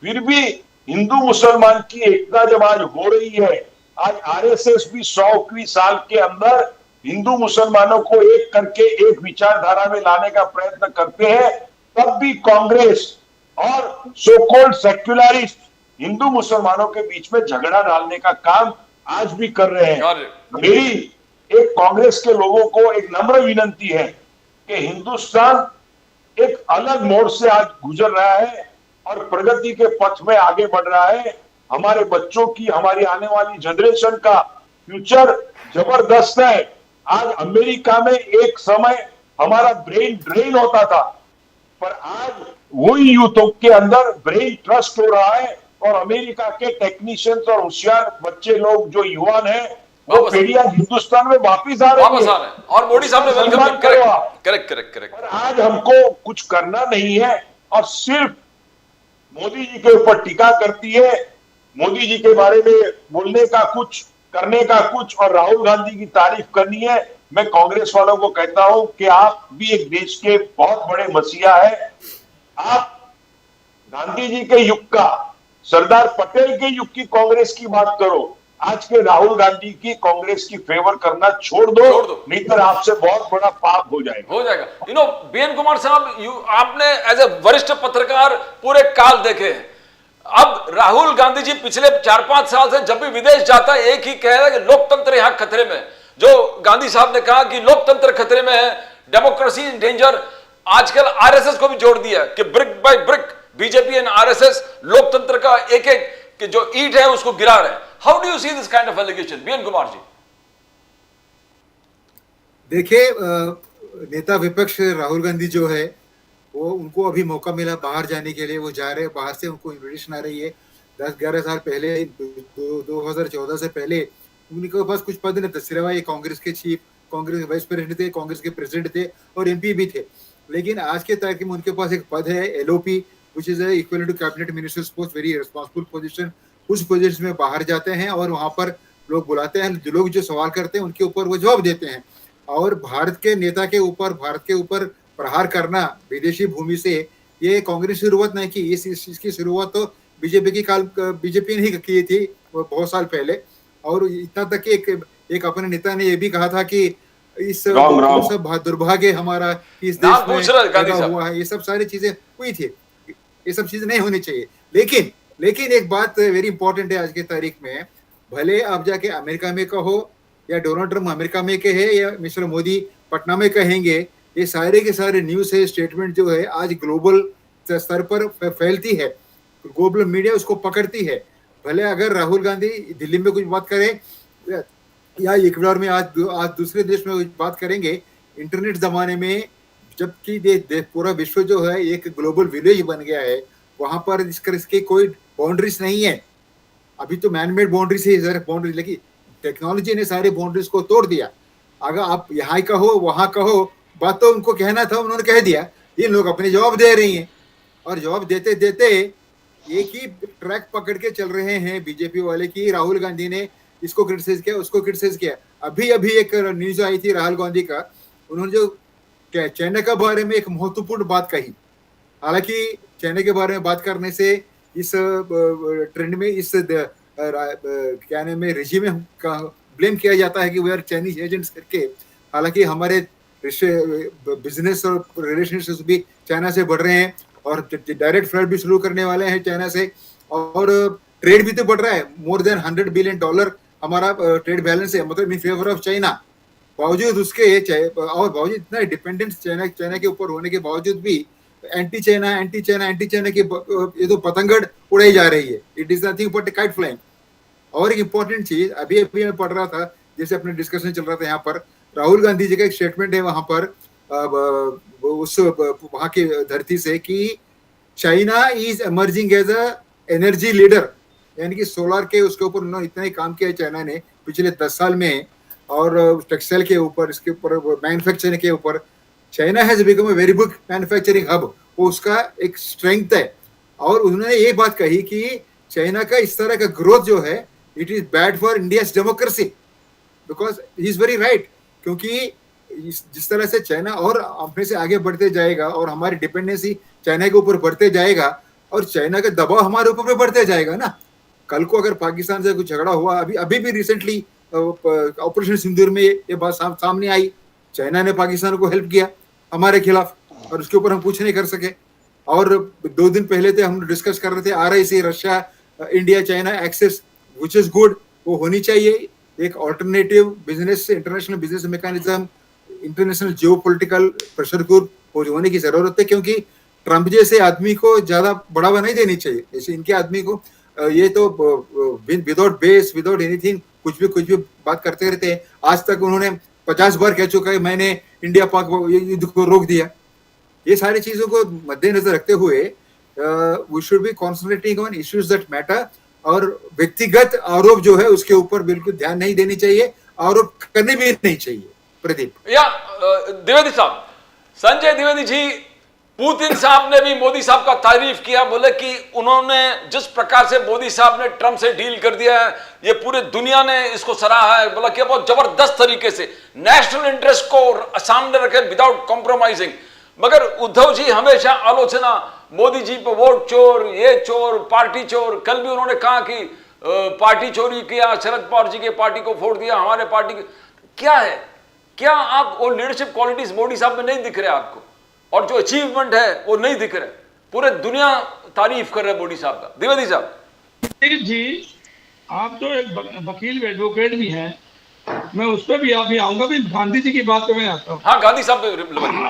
फिर भी हिंदू मुसलमान की एकता जब आज हो रही है, आज आरएसएस भी 100वीं साल के अंदर हिंदू मुसलमानों को एक करके एक विचारधारा में लाने का प्रयत्न करते हैं, तब भी कांग्रेस और सो कॉल्ड सेक्युलरिस्ट हिंदू मुसलमानों के बीच में झगड़ा डालने का काम आज भी कर रहे हैं। मेरी एक कांग्रेस के लोगों को एक नम्र विनंती है कि हिंदुस्तान एक अलग मोड़ से आज गुजर रहा है और प्रगति के पथ में आगे बढ़ रहा है। हमारे बच्चों की, हमारी आने वाली जनरेशन का फ्यूचर जबरदस्त है। आज अमेरिका में एक समय हमारा ब्रेन ड्रेन होता था, पर आज वही यूथों के अंदर ब्रेन ट्रस्ट हो रहा है, और अमेरिका के टेक्नीशियंस और होशियार बच्चे लोग जो युवान हैं, वो पीढ़ियां हिंदुस्तान में वापस आ रही है, और मोदी साहब ने वेलकम। करेक्ट। और आज हमको कुछ करना नहीं है और सिर्फ मोदी जी के ऊपर टीका करती है, मोदी जी के बारे में बोलने का कुछ, करने का कुछ, और राहुल गांधी की तारीफ करनी है। मैं कांग्रेस वालों को कहता हूं कि आप भी एक देश के बहुत बड़े मसीहा है। आप गांधी जी के युग का, सरदार पटेल के युग की कांग्रेस की बात करो, आज के राहुल गांधी की कांग्रेस की फेवर करना छोड़ दो, नहीं तो आपसे बहुत बड़ा पाप हो जाएगा। बीएन कुमार साहब, आपने एज ए वरिष्ठ पत्रकार पूरे काल देखे हैं। अब राहुल गांधी जी पिछले 4-5 साल से जब भी विदेश जाता है, एक ही कह रहा है कि लोकतंत्र यहां खतरे में। जो गांधी साहब ने कहा कि लोकतंत्र खतरे में है, डेमोक्रेसी इन डेंजर, आजकल आरएसएस को भी जोड़ दिया कि brick by brick BJP and RSS लोकतंत्र का एक एक जो ईंट है उसको गिरा रहे हैं। How do you see this kind of allegation, BN Kumar ji? देखिए, नेता विपक्ष राहुल गांधी जो है, वो, उनको अभी मौका मिला बाहर जाने के लिए, वो जा रहे हैं बाहर से, उनको इन्विटेशन आ रही है। 10-11 साल पहले, 2014 से पहले उनके पास कुछ पद नहीं था, सिर्फ ये कांग्रेस के चीफ, कांग्रेस वाइस प्रेसिडेंट थे, कांग्रेस के प्रेसिडेंट थे और एमपी भी थे। लेकिन आज के तारीख में उनके पास एक पद है, LOP, which is equivalent to cabinet minister's post, very responsible position. उस पोजीशन में बाहर जाते हैं और वहां पर लोग बुलाते हैं, जो लोग जो सवाल करते हैं उनके ऊपर वो जवाब देते हैं। और भारत के नेता के ऊपर, भारत के ऊपर प्रहार करना विदेशी भूमि से, ये कांग्रेस शुरुआत नहीं की, इसकी शुरुआत तो बीजेपी ने ही की थी बहुत साल पहले। और इतना तक कि एक अपने नेता ने ये भी कहा था कि इस सब दुर्भाग्य हमारा इस देश में पैदा हुआ है, ये सब सारी चीजें हुई थी, ये सब चीजें नहीं होनी चाहिए। लेकिन एक बात वेरी इंपॉर्टेंट है आज की तारीख में, भले आप जाके अमेरिका में कहो या डोनाल्ड ट्रम्प अमेरिका में कहे या मिस्टर मोदी पटना में कहेंगे, ये सारे के सारे न्यूज़ है, स्टेटमेंट जो है आज ग्लोबल स्तर पर फैलती है, ग्लोबल मीडिया उसको पकड़ती है। भले अगर राहुल गांधी दिल्ली में कुछ बात करें या इक्वाडोर में आज दूसरे देश में कुछ बात करेंगे, इंटरनेट जमाने में जबकि पूरा विश्व जो है एक ग्लोबल विलेज बन गया है, वहां पर इसके कोई बाउंड्रीज नहीं है। अभी तो मैनमेड बाउंड्रीज है, बाउंड्रीज, लेकिन टेक्नोलॉजी ने सारी बाउंड्रीज को तोड़ दिया। अगर आप यहाँ कहो वहां कहो, बात तो उनको कहना था, उन्होंने कह दिया। ये लोग अपने जवाब दे रही हैं और जवाब देते देते एक ही ट्रैक पकड़ के चल रहे हैं बीजेपी वाले की राहुल गांधी ने इसको क्रिटिसाइज किया, उसको क्रिटिसाइज किया। अभी एक न्यूज आई थी राहुल गांधी का, उन्होंने जो चाइना के बारे में एक महत्वपूर्ण बात कही। हालांकि चाइना के बारे में बात करने से इस ट्रेंड में इस क्या नाम है रिजीम में ब्लेम किया जाता है कि वे आर चाइनीज एजेंट्स करके। हालांकि हमारे बिजनेस और रिलेशनशिप्स भी चाइना से बढ़ रहे हैं और डायरेक्ट फ्लाइट भी शुरू करने वाले हैं चाइना से, और ट्रेड भी तो बढ़ रहा है। मोर देन $100 बिलियन हमारा ट्रेड बैलेंस है, मतलब इन फेवर ऑफ चाइना। बावजूद उसके और बावजूद इतना डिपेंडेंस चाइना के ऊपर होने के बावजूद भी एंटी चाइना की ये तो पतंगड़ उड़ाई जा रही है। It is nothing but kite flying. और एक इंपॉर्टेंट चीज अभी मैं पढ़ रहा था, जैसे अपने डिस्कशन चल रहा था यहाँ पर, राहुल गांधी जी का एक स्टेटमेंट है वहां पर उस वहां की धरती से कि China is emerging as a energy leader, यानी कि सोलर के उसके ऊपर उन्होंने इतना ही काम किया चाइना ने पिछले 10 साल में, और टेक्सटाइल के ऊपर, इसके ऊपर मैन्युफैक्चरिंग के ऊपर China has become a very big manufacturing hub, वो उसका एक स्ट्रेंथ है। और उन्होंने ये बात कही कि चाइना का इस तरह का ग्रोथ जो है it is bad for India's democracy, because he is very right. क्योंकि जिस तरह से चाइना और अपने से आगे बढ़ते जाएगा और हमारी डिपेंडेंसी चाइना के ऊपर बढ़ते जाएगा और चाइना का दबाव हमारे ऊपर बढ़ते जाएगा ना। कल को अगर पाकिस्तान से कुछ झगड़ा हुआ, अभी भी रिसेंटली ऑपरेशन सिंदूर में ये बात सामने आई, चाइना ने पाकिस्तान को हेल्प किया हमारे खिलाफ और उसके ऊपर हम कुछ नहीं कर सके। और 2 दिन पहले थे हम डिस्कस कर रहे थे RIC, Russia India China axis, which is good, वो होनी चाहिए। एक alternative business, international business mechanism, international geopolitical pressure group होने की जरूरत है, क्योंकि ट्रंप जैसे आदमी को ज्यादा बढ़ावा नहीं देनी चाहिए। जैसे इनके आदमी को ये तो विदाउट बेस, विदाउट एनीथिंग कुछ भी बात करते रहते हैं। आज तक उन्होंने 50 बार कह चुका है मैंने इंडिया पाक युद्ध को रोक दिया। ये सारी चीजों को मद्देनजर रखते हुए we should be concentrating on issues that matter, और व्यक्तिगत आरोप जो है उसके ऊपर बिल्कुल ध्यान नहीं देनी चाहिए, आरोप करने भी नहीं चाहिए। प्रदीप द्विवेदी साहब, संजय द्विवेदी जी, पुतिन साहब ने भी मोदी साहब का तारीफ किया, बोले कि उन्होंने जिस प्रकार से मोदी साहब ने ट्रंप से डील कर दिया है, ये पूरे दुनिया ने इसको सराहा है। बोला कि बहुत जबरदस्त तरीके से नेशनल इंटरेस्ट को सामने रखे विदाउट कॉम्प्रोमाइजिंग। मगर उद्धव जी हमेशा आलोचना मोदी जी पे वोट चोर, ये चोर, पार्टी चोर। कल भी उन्होंने कहा कि पार्टी चोरी किया, शरद पवार जी के पार्टी को फोड़ दिया, हमारे पार्टी की। क्या है, क्या आप वो लीडरशिप क्वालिटीज मोदी साहब में नहीं दिख रहे आपको, और जो अचीवमेंट है वो नहीं दिख रहे? पूरे दुनिया तारीफ कर रहे मोदी साहब का। द्विवेदी साहब जी, आप तो एक वकील एडवोकेट भी हैं, मैं उस पर भी अभी आऊंगा। भी गांधी जी की बात पे मैं आता हूँ। हाँ, गांधी साहब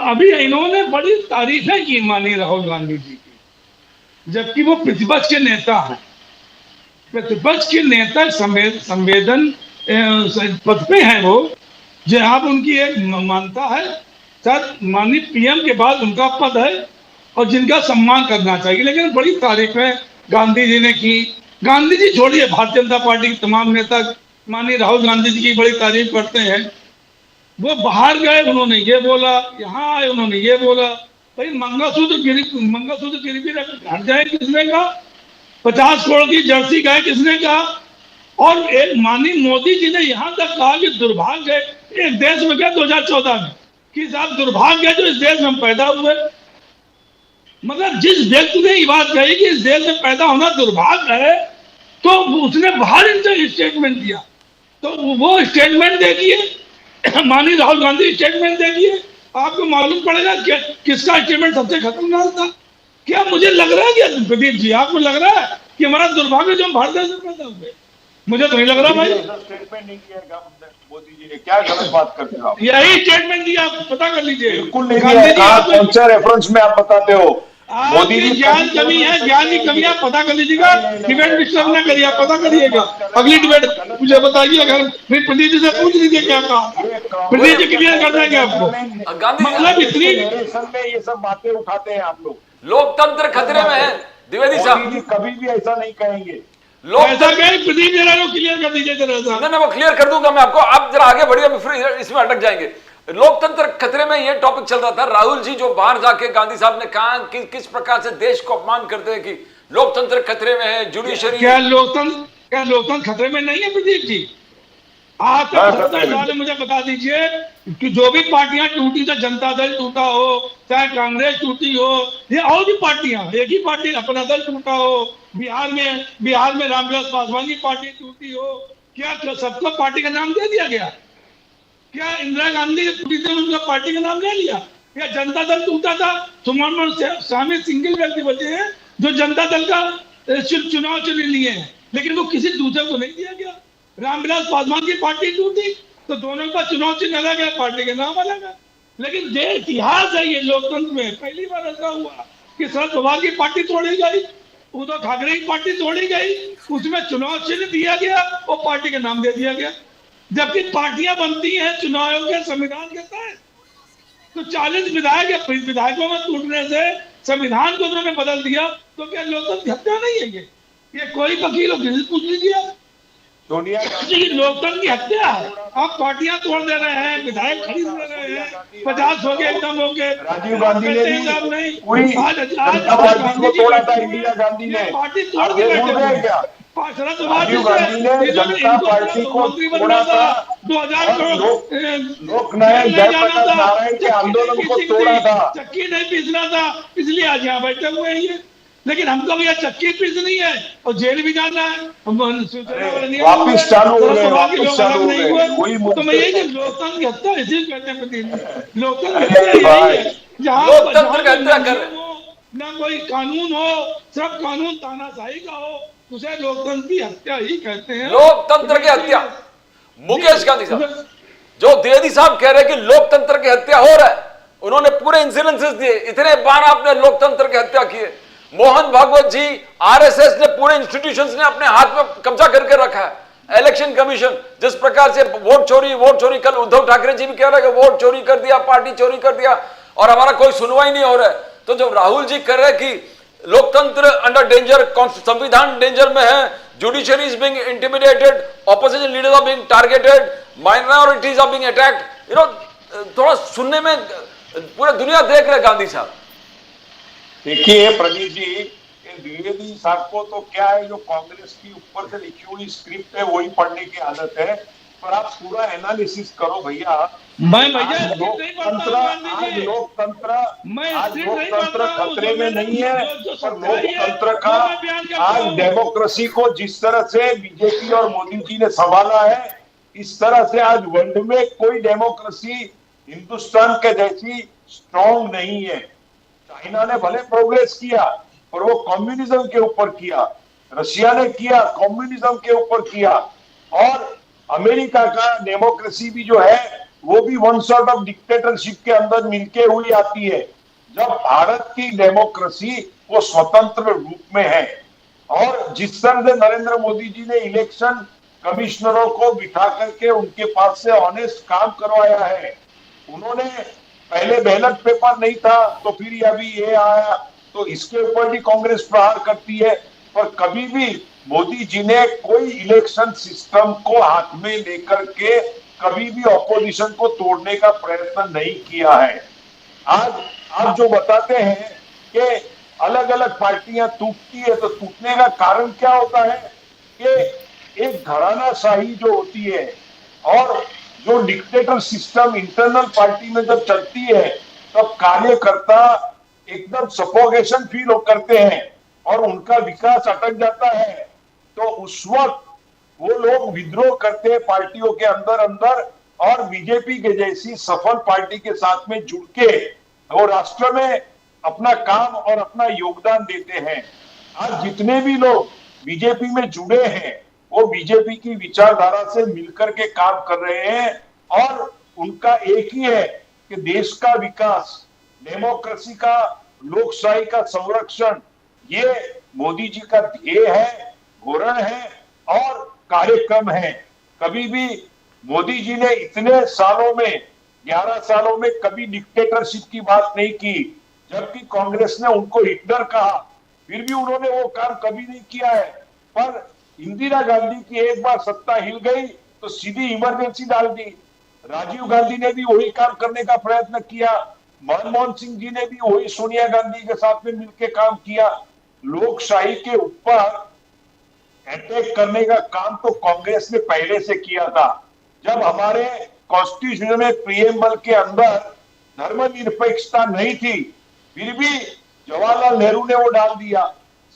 अभी इन्होंने बड़ी तारीफें की मानी राहुल गांधी जी की, जबकि वो प्रतिपक्ष के नेता हैं। प्रतिपक्ष के नेता संवेदन पद पे हैं वो, जो आप उनकी एक मानता है, सर माननीय PM के बाद उनका पद है और जिनका सम्मान करना चाहिए। लेकिन बड़ी तारीफें गांधी जी ने की। गांधी जी छोड़िए, भारतीय जनता पार्टी के तमाम नेता माननीय राहुल गांधी जी की बड़ी तारीफ करते हैं। वो बाहर गए, उन्होंने ये बोला, यहाँ आए उन्होंने ये बोला। भाई मंगलसूत्र गिरवी रख घर जाए किसने कहा? 50 करोड़ की जर्सी गए किसने कहा? और एक माननीय मोदी जी ने यहाँ तक कहा कि दुर्भाग्य है एक देश में क्या 2014 में कि साहब दुर्भाग्य है जो इस देश में हम पैदा हुए। मगर जिस व्यक्ति ने ये बात कही कि इस देश में पैदा होना दुर्भाग्य है, तो उसने बाहर इनसे स्टेटमेंट दिया। तो वो स्टेटमेंट देखिए, माननीय राहुल गांधी स्टेटमेंट देखिए, आपको मालूम पड़ेगा किसका स्टेटमेंट सबसे खतरनाक था। क्या मुझे लग रहा है कि प्रदीप जी, आपको लग रहा है कि हमारा दुर्भाग्य जो हम भारत देश में पैदा हुए? मुझे तो नहीं लग रहा भाई। स्टेटमेंट नहीं किया मोदी मोदी जी ने, क्या गलत बात करते हो आप? यही स्टेटमेंट दिया, आप पता कर लीजिए। बिल्कुल नहीं गांधी दिया। जी कहाँ आपको- कौन सा रेफरेंस में आप बताते हो? मोदी आपकी जी ज्ञान कमी है, ज्ञान की कमी है, पता कर लीजिएगा। डिबेट डिस्टर्ब ना करिए, आप पता करिएगा। अगली डिबेट मुझे बताइए, अगर फिर प्रदीप जी से पूछ लीजिए क्या कहा, प्रदीप जी क्लियर कर देंगे आपको। गांधी मतलब इतनी में ये सब बातें उठाते हैं आप लोग। लोकतंत्र खतरे में है द्विवेदी मोदी साहब। जी कभी भी ऐसा नहीं कहेंगे। ऐसा लोकतंत्र कहे, प्रदीप जरा को क्लियर कर दीजिए जरा सा। नहीं, वो क्लियर कर दूंगा मैं आपको। आप जरा आगे बढ़िए, फिर इसमें अटक जाएंगे। लोकतंत्र खतरे में ये टॉपिक चल रहा था। राहुल जी जो बाहर जाके गांधी साहब ने कहा कि किस प्रकार से देश को अपमान करते हैं कि लोकतंत्र खतरे में है, जुडिशरी। क्या लोकतंत्र खतरे में नहीं है प्रदीप जी? आज तक 70 साल में मुझे बता दीजिए कि जो भी पार्टियां टूटी, चाहे जनता दल टूटा हो, चाहे कांग्रेस टूटी हो, ये और भी पार्टियां, एक ही पार्टी अपना दल टूटा हो, बिहार में रामविलास पासवान की पार्टी टूटी हो, क्या सबको पार्टी का नाम दे दिया गया? क्या इंदिरा गांधी टूटी थी, उनका पार्टी का नाम ले लिया? क्या जनता दल टूटा था, सुमन स्वामी सिंगल व्यक्ति बचे हैं जो जनता दल का चुनाव चुन लिए हैं, लेकिन वो किसी दूसरे को नहीं दिया गया। रामविलास पासवान की पार्टी टूटी तो दोनों का चुनाव चिन्ह अलग है, पार्टी के नाम अलग है। लेकिन ये इतिहास है, ये लोकतंत्र में पहली बार ऐसा हुआ कि शरद पवार की पार्टी तोड़ी गई, उद्धव ठाकरे की पार्टी तोड़ी गई, उसमें चुनाव चिन्ह दिया गया और पार्टी का नाम दे दिया गया। जबकि पार्टियां बनती हैं चुनाव के संविधान के तहत। तो 40 विधायकों में टूटने से संविधान को उन्होंने बदल दिया, तो क्या लोकतंत्र की हत्या नहीं है? ये कोई वकील हो पूछ लीजिए। सोनिया जी, लोकतंत्र की हत्या है। आप पार्टियां तोड़ दे रहे हैं, विधायक खरीद दे रहे हैं, 50 हो गए, एकदम हो गए। राजीव गांधी ने भी नहीं, पूरी जनता पार्टी को तोड़ा था, इंदिरा गांधी ने। पार्टी तोड़ आप के ये भूल गए क्या? राजीव गांधी ने जनता पार्टी को तोड़ा था 2000 लोकनायक जयप्रकाश नारायण के आंदोलन को तोड़ा था। चक्की नहीं पीसना था, इसलिए आज यहाँ बैठे हुए हैं ये। लेकिन हमको भी चक्की पीसनी है और जेल भी जाना है। वापिस चालू हो गए, वापिस चालू हो गए। तो मैं यही लोकतंत्र की हत्या इसी कहते हैं। लोकतंत्र लोकतंत्र की हत्या कर ना कोई कानून हो, सब कानून तानाशाही का हो, उसे लोकतंत्र की हत्या ही कहते हैं। लोकतंत्र की हत्या। मुकेश गांधी साहब, जो द्विवेदी साहब कह रहे हैं कि लोकतंत्र की हत्या हो रहा है, उन्होंने पूरे इंसिडेंसेस दिए। इतने बार आपने लोकतंत्र की हत्या की है। मोहन भागवत जी, आरएसएस ने पूरे इंस्टीट्यूशंस ने अपने हाथ में कब्जा करके रखा है। इलेक्शन कमीशन जिस प्रकार से वोट चोरी, कल उद्धव ठाकरे जी भी कह रहे हैं कि वोट चोरी कर दिया, पार्टी चोरी कर दिया और हमारा कोई सुनवाई नहीं हो रहा है। तो जब राहुल जी कह रहे हैं कि लोकतंत्र अंडर डेंजर, संविधान डेंजर में है, judiciary is being intimidated, opposition leaders are being targeted, minorities are being attacked, थोड़ा सुनने में पूरा दुनिया देख रहे गांधी साहब। देखिए प्रदीप जी, द्विवेदी साहब को तो क्या है, जो कांग्रेस की ऊपर से लिखी हुई स्क्रिप्ट है वही पढ़ने की आदत है, पर आप पूरा एनालिसिस करो भैया। आज लोकतंत्र खतरे में नहीं है, पर लोकतंत्र का आज डेमोक्रेसी को जिस तरह से बीजेपी और मोदी जी ने संभाला है, इस तरह से आज वर्ल्ड में कोई डेमोक्रेसी हिंदुस्तान के जैसी स्ट्रॉन्ग नहीं है। चाइना ने भले प्रोग्रेस किया पर वो कम्युनिज्म के ऊपर किया, रशिया ने किया कम्युनिज्म के ऊपर किया, और अमेरिका का डेमोक्रेसी भी जो है वो भी वन सॉर्ट ऑफ डिक्टेटरशिप के अंदर मिलके हुई आती है। जब भारत की डेमोक्रेसी वो स्वतंत्र रूप में है, और जिस तरह से नरेंद्र मोदी जी ने इलेक्शन कमिश्नरों को बिठा करके उनके पास से ऑनेस्ट काम करवाया है, उन्होंने पहले बैलेट पेपर नहीं था तो फिर अभी ये आया, तो इसके ऊपर भी कांग्रेस प्रहार करती है। पर कभी भी मोदी जी ने कोई इलेक्शन सिस्टम को हाथ में लेकर के कभी भी ऑपोजिशन को तोड़ने का प्रयत्न नहीं किया है। आज आप जो बताते हैं कि अलग अलग पार्टियां टूटती है, तो टूटने का कारण क्या होता है कि एक घरानाशाही जो होती है और जो डिक्टेटर सिस्टम इंटरनल पार्टी में जब चलती है, तब कार्यकर्ता एकदम सफोकेशन फील करते हैं और उनका विकास अटक जाता है। तो उस वक्त वो लोग विद्रोह करते हैं पार्टियों के अंदर अंदर, और बीजेपी के जैसी सफल पार्टी के साथ में जुड़ के वो राष्ट्र में अपना काम और अपना योगदान देते हैं। आज जितने भी लोग बीजेपी में जुड़े हैं वो बीजेपी की विचारधारा से मिलकर के काम कर रहे हैं और उनका एक ही है कि देश का विकास, डेमोक्रेसी का, लोकशाही का संरक्षण, ये मोदी जी का ध्येय है, धोरण है और कार्यक्रम है। कभी भी मोदी जी ने इतने सालों में, 11 सालों में कभी डिक्टेटरशिप की बात नहीं की, जबकि कांग्रेस ने उनको हिटलर कहा, फिर भी उन्होंने वो काम कभी नहीं किया है। पर इंदिरा गांधी की एक बार सत्ता हिल गई तो सीधी इमरजेंसी डाल दी। राजीव गांधी ने भी वही काम करने का प्रयत्न किया, मनमोहन सिंह जी ने भी वही सोनिया गांधी के साथ में मिलकर काम किया। लोकशाही के ऊपर अटैक करने का काम तो कांग्रेस ने पहले से किया था। जब हमारे कॉन्स्टिट्यूशन में प्रीएम्बल के अंदर धर्मनिरपेक्षता नहीं थी, फिर भी जवाहरलाल नेहरू ने वो डाल दिया।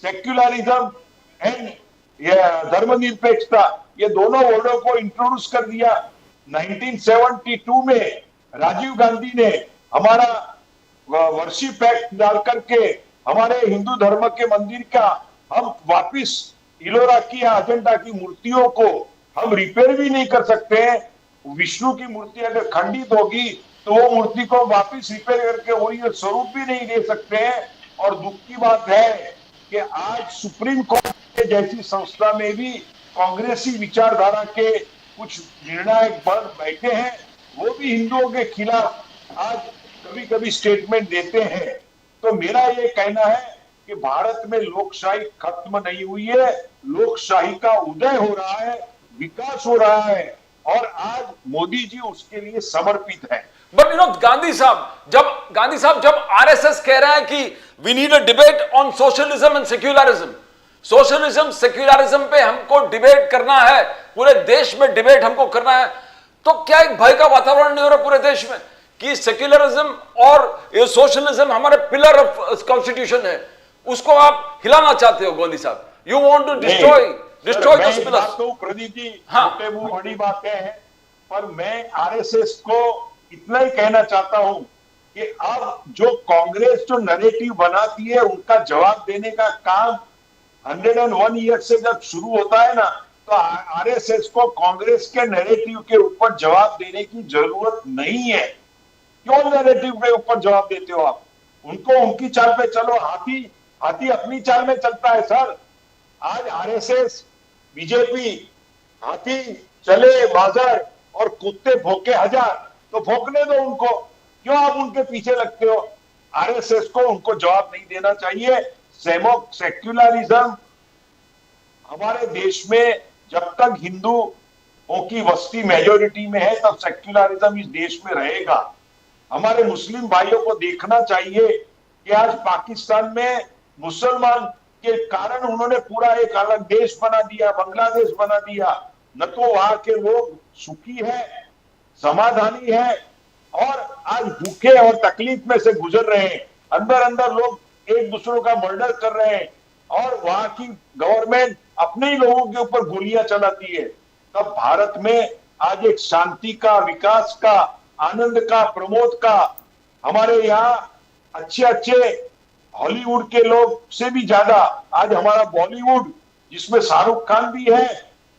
सेक्युलरिज्म एंड धर्मनिरपेक्षता, ये दोनों वर्डों को इंट्रोड्यूस कर दिया। 1972 में राजीव गांधी ने हमारा वर्शिप एक्ट डाल करके हमारे हिंदू धर्म के मंदिर का हम वापिस इलोरा की अजंता की मूर्तियों को हम रिपेयर भी नहीं कर सकते हैं। विष्णु की मूर्ति अगर खंडित होगी तो वो मूर्ति को वापिस रिपेयर करके वही स्वरूप भी नहीं दे सकते हैं। और दुख की बात है कि आज सुप्रीम कोर्ट के जैसी संस्था में भी कांग्रेसी विचारधारा के कुछ निर्णायक वर्ग बैठे हैं, वो भी हिंदुओं के खिलाफ आज कभी कभी स्टेटमेंट देते हैं। तो मेरा ये कहना है कि भारत में लोकशाही खत्म नहीं हुई है, लोकशाही का उदय हो रहा है, विकास हो रहा है और आज मोदी जी उसके लिए समर्पित है। बट यू नो गांधी साहब जब आरएसएस कह रहा है कि we need a debate on socialism and secularism, socialism secularism पे हमको डिबेट करना है, पूरे देश में डिबेट हमको करना है, तो क्या एक भय का वातावरण नहीं हो रहा पूरे देश में कि सेक्युलरिज्म और ये सोशलिज्म हमारे पिलर ऑफ कॉन्स्टिट्यूशन है, उसको आप हिलाना चाहते हो गांधी साहब? You want to destroy those pillars. तो प्रदीप जी, हाँ, छोटे मुंह बड़ी बातें हैं, पर मैं आरएसएस को इतना ही कहना चाहता हूं कि अब जो कांग्रेस जो नैरेटिव बनाती है उनका जवाब देने का काम 101 ईयर से जब शुरू होता है ना, तो आरएसएस को कांग्रेस के नैरेटिव के ऊपर जवाब देने की जरूरत नहीं है। क्यों नैरेटिव के ऊपर जवाब देते हो आप? उनको उनकी चाल पे चलो, हाथी अपनी चाल में चलता है सर। आज आरएसएस, बीजेपी हाथी चले बाजार और कुत्ते भौंके हजार, तो भौंकने दो उनको, क्यों आप उनके पीछे लगते हो? आरएसएस को उनको जवाब नहीं देना चाहिए। सेक्युलरिज्म हमारे देश में जब तक हिंदुओं की वस्ती मेजोरिटी में है तब सेक्युलरिज्म इस देश में रहेगा। हमारे मुस्लिम भाइयों को देखना चाहिए कि आज पाकिस्तान में मुसलमान के कारण उन्होंने पूरा एक अलग देश बना दिया, बांग्लादेश बना दिया। न तो वहां के लोग सुखी है, समाधानी है और आज भूखे और तकलीफ में से गुजर रहे हैं। अंदर अंदर लोग एक दूसरों का मर्डर कर रहे हैं और वहां की गवर्नमेंट अपने ही लोगों के ऊपर गोलियां चलाती है। तब भारत में आज एक शांति का, विकास का, आनंद का, प्रमोद का, हमारे यहाँ अच्छे हॉलीवुड के लोग से भी ज्यादा आज हमारा बॉलीवुड, जिसमें शाहरुख खान भी है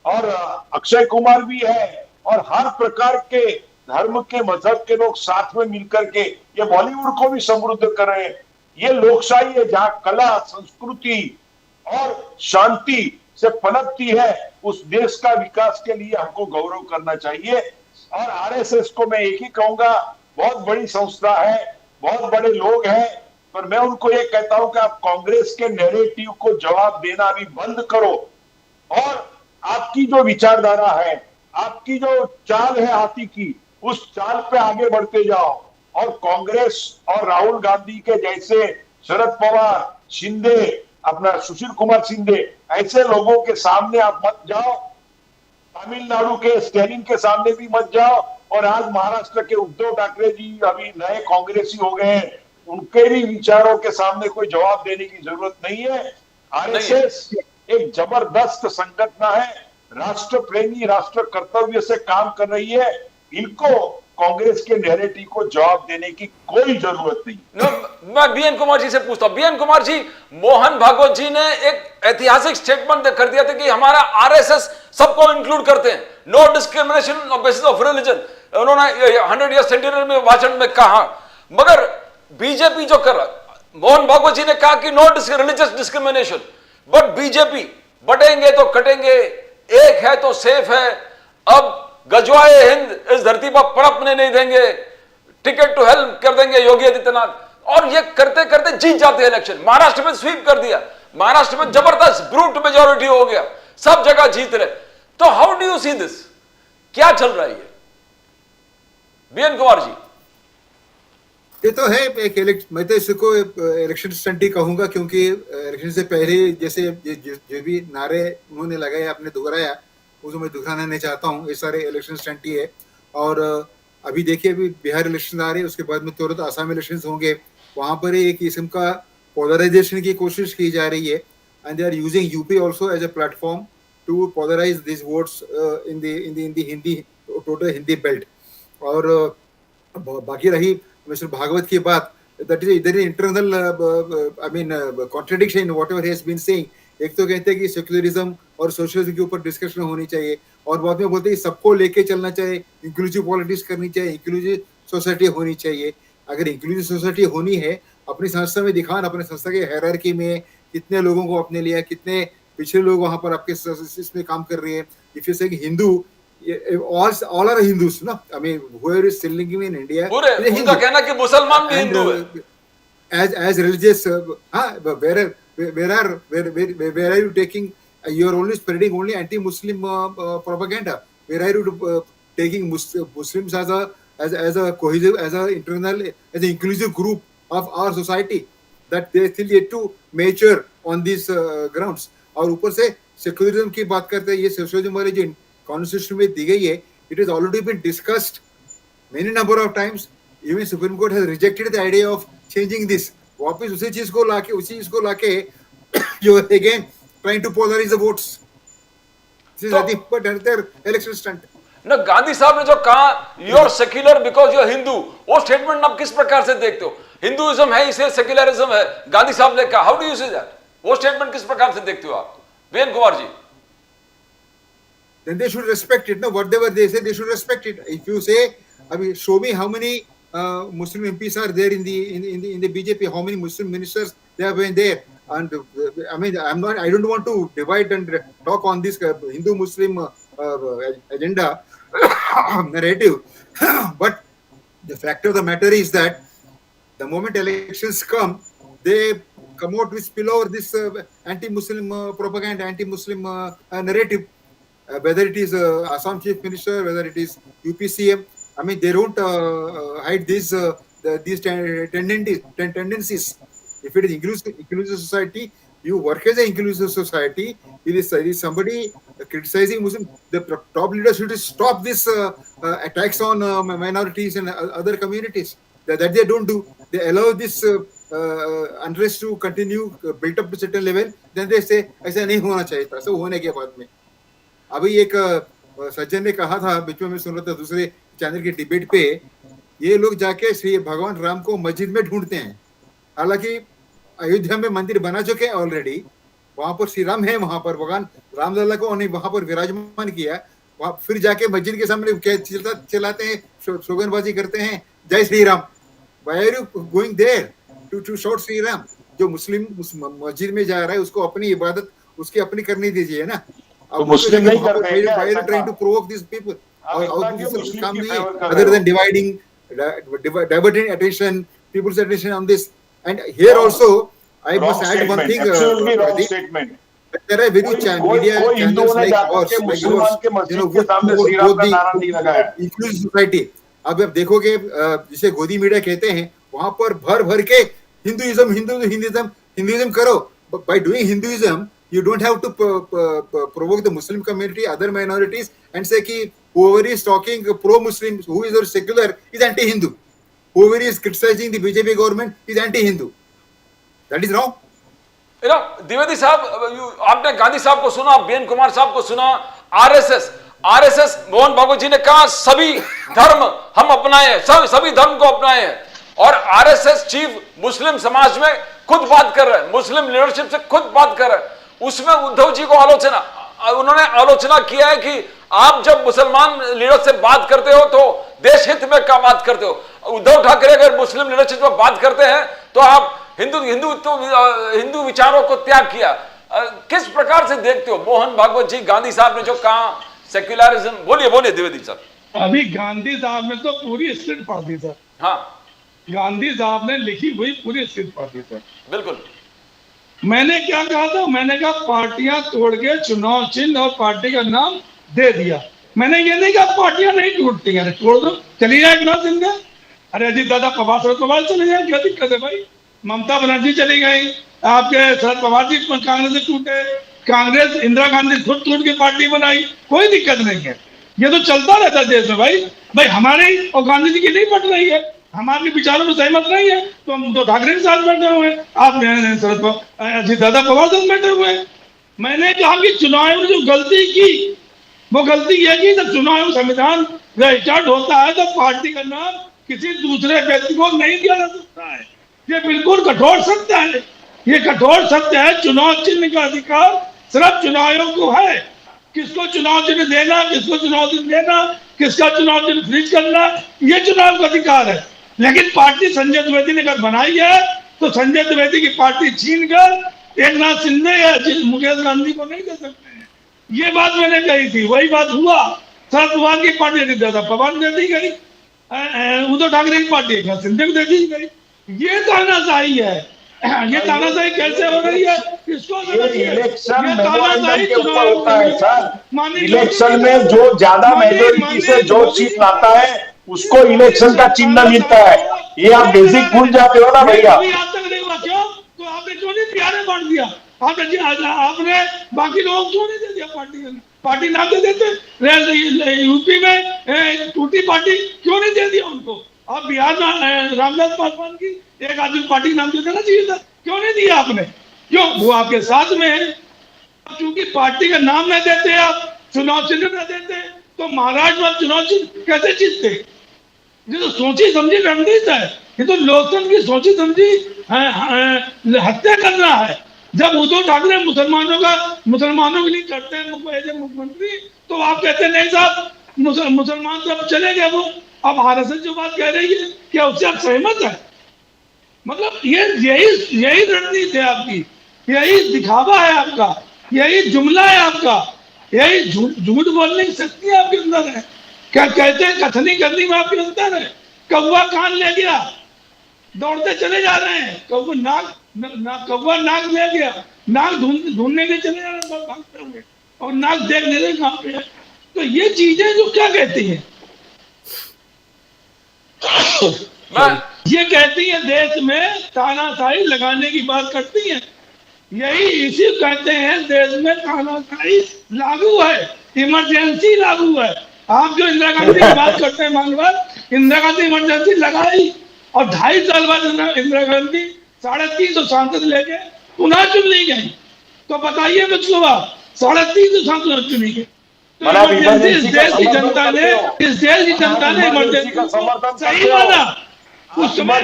और अक्षय कुमार भी है और हर प्रकार के धर्म के, मजहब के लोग साथ में मिलकर के ये बॉलीवुड को भी समृद्ध कर रहे हैं। ये लोकशाही है जहां कला, संस्कृति और शांति से पनपती है। उस देश का विकास के लिए हमको गौरव करना चाहिए। और आरएसएस को मैं एक ही कहूंगा, बहुत बड़ी संस्था है, बहुत बड़े लोग हैं, पर मैं उनको ये कहता हूं कि आप कांग्रेस के नैरेटिव को जवाब देना भी बंद करो और आपकी जो विचारधारा है, आपकी जो चाल है हाथी की, उस चाल पे आगे बढ़ते जाओ। और कांग्रेस और राहुल गांधी के जैसे शरद पवार, शिंदे, अपना सुशील कुमार शिंदे, ऐसे लोगों के सामने आप मत जाओ। तमिलनाडु के स्टैलिन के सामने भी मत जाओ। और आज महाराष्ट्र के उद्धव ठाकरे जी अभी नए कांग्रेसी हो गए हैं, उनके भी विचारों के सामने कोई जवाब देने की जरूरत नहीं है। आरएसएस एक जबरदस्त संगठन है, राष्ट्र प्रेमी, राष्ट्र कर्तव्य से काम कर रही है। इनको कांग्रेस के नैरेटिव को जवाब देने की कोई जरूरत नहीं। मैं बीएन कुमार जी से पूछता हूं। बीएन कुमार जी, मोहन भागवत जी ने एक ऐतिहासिक स्टेटमेंट कर दिया था कि हमारा आरएसएस सबको इंक्लूड करते हैं, no discrimination on basis of religion, उन्होंने 100 ईयर सेंटेनरी में भाषण में कहा। मगर बीजेपी जो कर रहा, मोहन भागवत जी ने कहा कि no religious discrimination, but BJP बटेंगे तो कटेंगे, एक है तो सेफ है, अब गजवाए हिंद इस धरती पर पनपने नहीं देंगे, टिकट टू हेल कर देंगे योगी आदित्यनाथ, और ये करते करते जीत जाते हैं इलेक्शन। महाराष्ट्र में स्वीप कर दिया, महाराष्ट्र में जबरदस्त ब्रूट मेजॉरिटी हो गया, सब जगह जीत रहे। तो how do you see this, क्या चल रहा है ये बीएन कुमार जी? ये तो है एक मैं तो इसको इलेक्शन स्टंट ही कहूंगा, क्योंकि इलेक्शन से पहले जैसे जो भी नारे उन्होंने लगाए, आपने दोहराया, उसको मैं दोहराना नहीं चाहता हूँ। ये सारे इलेक्शन स्टंट ही है। और अभी देखिए, अभी बिहार इलेक्शन आ रहे हैं, उसके बाद में तुरंत आसाम इलेक्शन होंगे, वहां पर एक किस्म का पोलराइजेशन की कोशिश की जा रही है, and they are using UP also as a platform to polarise this votes in the Hindi, total Hindi belt. और बाकी रही मिस्टर भागवत की बात, that is there is internal I mean contradiction in whatever he has been saying. एक तो कहते हैं कि सेक्युलरिज्म और सोशलिज्म के ऊपर डिस्कशन होनी चाहिए, और बाद में बोलते हैं सबको लेके चलना चाहिए, इंक्लूसिव पॉलिटिक्स करनी चाहिए, इंक्लूसिव सोसाइटी होनी चाहिए। अगर इंक्लूसिव सोसाइटी होनी है, अपनी संस्था में दिखान, अपने संस्था के हायरार्की में कितने लोगों को अपने लिया, कितने पिछले लोग वहां पर आपके इसमें काम कर रहे हैं। इफ यू से Hindu, all are Hindus, no? I mean, whoever is still living in India, उनका कहना कि मुसलमान भी हिंदू है। As religious, where are you taking? You are only spreading only anti-Muslim propaganda. Where are you taking Muslims as a cohesive, as a internal, as an inclusive group of our society? That they still yet to mature on these grounds. और ऊपर से secularism की बात करते हैं, ये socialism वाली जो कॉन्स्टिट्यूशन में दी गई है, it has already been discussed many number of times. Even Supreme Court has rejected the idea of changing this. वापस उसी चीज को लाके जो again trying to polarize the votes. This is nothing but another election stunt. ना गांधी साहब ने जो कहा you are secular because you are Hindu, वो स्टेटमेंट आप किस प्रकार से देखते हो? हिंदुइज्म है इसलिए सेक्युलरिज्म है, गांधी साहब ने कहा, how do you see that? वो स्टेटमेंट किस प्रकार से देखते हो आप BN Kumar ji? Then they should respect it. No, whatever they say, they should respect it. If you say, I mean, show me how many Muslim MPs are there in the BJP, how many Muslim ministers they have been there. And I mean, I don't want to divide and talk on this Hindu-Muslim agenda narrative. But the fact of the matter is that the moment elections come, they come out with spill over this anti-Muslim propaganda, anti-Muslim narrative. Whether it is Assam Chief Minister, whether it is UPCM, I mean, they don't hide these tendencies. If it is inclusive society, you work as an inclusive society. It is somebody criticizing Muslim, the top leaders should stop this attacks on minorities and other communities. That they don't do. They allow this unrest to continue, built up to certain level. Then they say, ऐसा नहीं होना चाहिए था। सब होने के बाद में अभी एक सज्जन ने कहा था, बीच में मैं सुन रहा था दूसरे चैनल की डिबेट पे, ये लोग जाके श्री भगवान राम को मस्जिद में ढूंढते हैं। हालांकि अयोध्या में मंदिर बना चुके हैं ऑलरेडी, वहां पर श्री राम है, वहां पर भगवान रामलला को उन्हें वहां पर विराजमान किया, वहां फिर जाके मस्जिद के सामने चलाते हैं, स्लोगनबाजी करते हैं, जय Shri Ram. Why are you going there to shot Shri Ram? जो मुस्लिम मस्जिद में जा रहा है उसको अपनी इबादत उसकी अपनी करनी दीजिए ना। तो मुस्लिम नहीं कर रहे हैं, why are you trying to provoke these people? Other than dividing, diverting attention, people's attention on this. And here also, I must add one thing. Absolutely wrong statement. There are very media channels like ours, inclusive society. अब आप देखोगे जिसे गोदी media कहते हैं, वहां पर भर के हिंदुइज्म करो. By doing Hinduism, you don't have to provoke the Muslim community, other minorities, and say कि whoever is talking pro-Muslim, who is secular, is anti-Hindu. Whoever is criticizing the BJP government is anti-Hindu. That is wrong. You know, Dwivedi साहब, आपने गांधी साहब को सुना, BN Kumar साहब को सुना, RSS Mohan Bhagwat जी ने कहा सभी धर्म हम अपनाए, सभी धर्म को अपनाए हैं, और आरएसएस चीफ मुस्लिम समाज में खुद बात कर रहे हैं, मुस्लिम लीडरशिप से खुद बात कर रहे हैं, उसमें उद्धव जी को उन्होंने आलोचना किया है कि आप जब मुसलमान लीडर से बात करते हो तो देश हित में क्या बात करते हो। उद्धव ठाकरे अगर मुस्लिम लीडरशिप में बात करते हैं तो आप हिंदू विचारों को त्याग किया। किस प्रकार से देखते हो मोहन भागवत जी, गांधी साहब ने जो कहा सेक्युलरिज्म? बोलिए द्विवेदी साहब। अभी गांधी साहब ने तो पूरी स्क्रिप्ट पढ़ दी सर। हाँ, गांधी साहब ने लिखी हुई पूरी स्क्रिप्ट पढ़ दी सर। बिल्कुल। मैंने क्या कहा था? मैंने कहा पार्टियां तोड़ के चुनाव चिन्ह और पार्टी का नाम दे दिया। मैंने ये नहीं कहा पार्टियां नहीं टूटती हैं, तोड़ दो, चली जाए चुनाव चिन्ह। अरे अजीत दादा पवार शरद पवार चले जाए, क्या दिक्कत है भाई? ममता बनर्जी चली गई, आपके शरद पवार जी कांग्रेस से टूटे, कांग्रेस इंदिरा गांधी खुद टूट के पार्टी बनाई, कोई दिक्कत नहीं है। ये तो चलता रहता है देश में भाई हमारे और गांधी जी की नहीं पट रही है, हमारे विचारों में सहमत नहीं है तो हम तो ठाकरे के साथ बैठे हुए हैं, आप अजीत दादा पवार साथ बैठे हुए हैं। मैंने कहा कि चुनाव में जो गलती की वो गलती ये की जब चुनाव संविधान रजिस्टर्ड होता है तो पार्टी का नाम किसी दूसरे व्यक्ति को नहीं दिया जा सकता है। ये बिल्कुल कठोर सत्य है, ये कठोर सत्य है। चुनाव चिन्ह का अधिकार सिर्फ चुनाव आयोग को है, किसको चुनाव चिन्ह देना, किसको चुनाव चिन्ह देना, किसका चुनाव चिन्ह फ्रीज करना, ये चुनाव का अधिकार है। लेकिन पार्टी संजय द्विवेदी ने अगर बनाई है तो संजय द्विवेदी की पार्टी छीन कर एक नाथ शिंदे या मुकेश गांधी को नहीं दे सकते हैं। ये बात मैंने कही थी, वही बात हुआ। शरद पवार की पार्टी ने दादा पवार दे दी गई, उद्धव ठाकरे की पार्टी एक नाथ शिंदे को दे दी गई। ये तानाशाही है। ये तानाशाही कैसे हो रही है? इसको इलेक्शन मेमोरेंडम के ऊपर होता है सर। इलेक्शन में जो ज्यादा मेजोरिटी से जो सीट लाता है उसको इलेक्शन का चिन्ह मिलता है। ये आप बेसिक भूल जाते हो ना भैया। आज तक नहीं हुआ क्यों? तो आपने क्यों नहीं बिहार में बांट दिया? आपने बाकी लोगों क्यों नहीं दे दिया? पार्टी नाम दे देते। यूपी में टूटी पार्टी क्यों नहीं दे दिया उनको? अब बिहार में रामविलास पासवान की एक आदमी पार्टी नाम दे देना चाहिए था, क्यों नहीं दिया आपने? क्यों? वो आपके साथ में है। क्योंकि पार्टी का नाम नहीं देते, आप चुनाव चिन्ह न देते तो महाराष्ट्र में चुनाव चिन्ह कैसे जीतते? ये तो सोची समझी रणनीति है, ये तो लोकतंत्र की सोची समझी हत्या करना है। जब उद्धव ठाकरे मुसलमानों के लिए करते हैं मुख्यमंत्री तो आप कहते नहीं साहब मुसलमान तो अब चले गए। वो अब आरएसएस जो बात कह रही है क्या उससे आप सहमत है? मतलब यही रणनीति है आपकी, यही दिखावा है आपका, यही जुमला है आपका, यही झूठ बोलने की शक्ति आपके अंदर है। क्या कहते हैं कथनी करनी में आपके अंदर है। कौवा कान ले गया, दौड़ते चले जा रहे हैं। कौवा नाक ले गया, नाक ढूंढने के चले जा रहे हैं भागते हुए, और नाक देख ले रहे कहाँ पे है। तो ये चीजें जो क्या कहती हैं, ये कहती है देश में तानाशाही लगाने की बात करती है। यही इसी कहते हैं देश में तानाशाही लागू है, इमरजेंसी लागू है। आप जो इंदिरा गांधी की बात करते हैं मानवर, इंदिरा गांधी इमरजेंसी लगाई और 2.5 साल बाद इंदिरा गांधी 350 सांसद लेके पुनः चुन ली गई। तो बताइए मुझको आप, 350 सांसद चुनी गई। तो इमरजेंसी इस देश की जनता ने इमरजेंसी सही माना। उस समय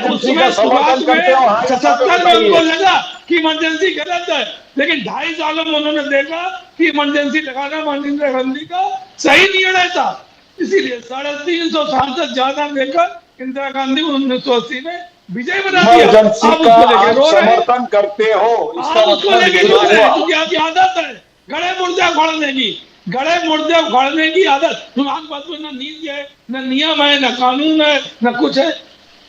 शुरुआत में 77 में उनको लगा कि इमरजेंसी गलत है, लेकिन 2.5 सालों में उन्होंने देखा कि इमरजेंसी लगाना इंदिरा गांधी का सही निर्णय था। इसीलिए 350 सांसद ज्यादा देकर इंदिरा गांधी को 1980 में विजय बना दिया। आप समर्थन करते हो, उसको लेके रो रहे हैं क्योंकि आपकी आदत है गड़े मुर्दे उखाड़ने की आदत। तुम्हारे पास में न नीति है, न नियम है, न कानून है, न कुछ है।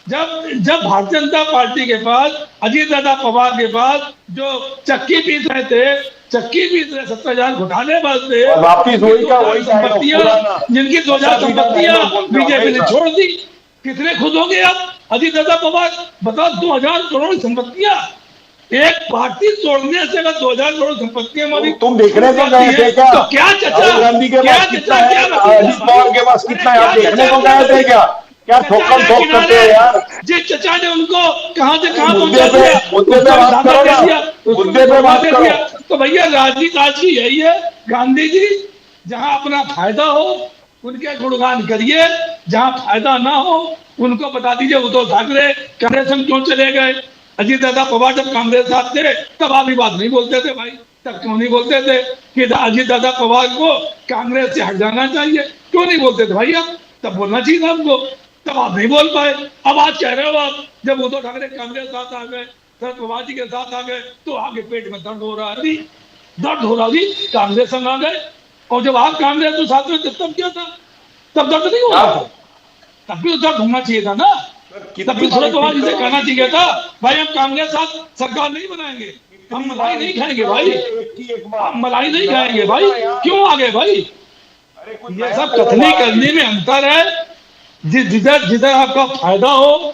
जब भारतीय जनता पार्टी के पास, अजीत दादा पवार के पास जो चक्की पीस रहे थे, 70,000 घोटाले वास्ते संपत्तियां, जिनकी 2000 संपत्तियां बीजेपी ने छोड़ दी, कितने खुद हो गए आप? अजीत दादा पवार बताओ, 2000 करोड़ संपत्तियां एक पार्टी तोड़ने से अगर 2000 करोड़ संपत्तियां हमारी तुम देखने को गए थे क्या? तो क्या चचा गांधी के पास कितना है, अजीत पवार के पास कितना है, आप देखने को गए थे क्या? क्या ठोक करते हो यार? जिस चचा ने उनको कहां से कहां मुद्दे पे बात करो। तो भैया राजनीति आज की यही है। गांधी जी जहां अपना फायदा हो उनके गुणगान करिए, जहां फायदा ना हो उनको बता दीजिए उद्धव ठाकरे कांग्रेस में क्यों चले गए। अजीत दादा पवार जब कांग्रेस साथ थे तब आप ये बात नहीं बोलते थे भाई। तब क्यों नहीं बोलते थे कि अजीत दादा पवार को कांग्रेस से हट जाना चाहिए? क्यों नहीं बोलते थे भाई आप? तब बोलना चाहिए था आपको, तब आप नहीं बोल पाए। अब आज कह रहे हो आप, जब उद्धव ठाकरे कांग्रेस साथ आ गए, शरद पवार जी के साथ आ गए, तो आगे पेट में दर्द हो रहा है। दर्द हो रहा थी, कांग्रेस संग आ गए, और जब आप कांग्रेस के साथ में थे तब क्या था? तब दर्द नहीं हो रहा था, तब भी तो दर्द होना चाहिए था ना। तब भी शरद पवार जी से कहना चाहिए था भाई हम कांग्रेस साथ सरकार नहीं बनाएंगे, हम मलाई नहीं खाएंगे भाई, हम मलाई नहीं खाएंगे भाई, क्यों आ गए भाई? ये सब कथनी करने में अंतर है। जिधर जिधर आपका फायदा हो,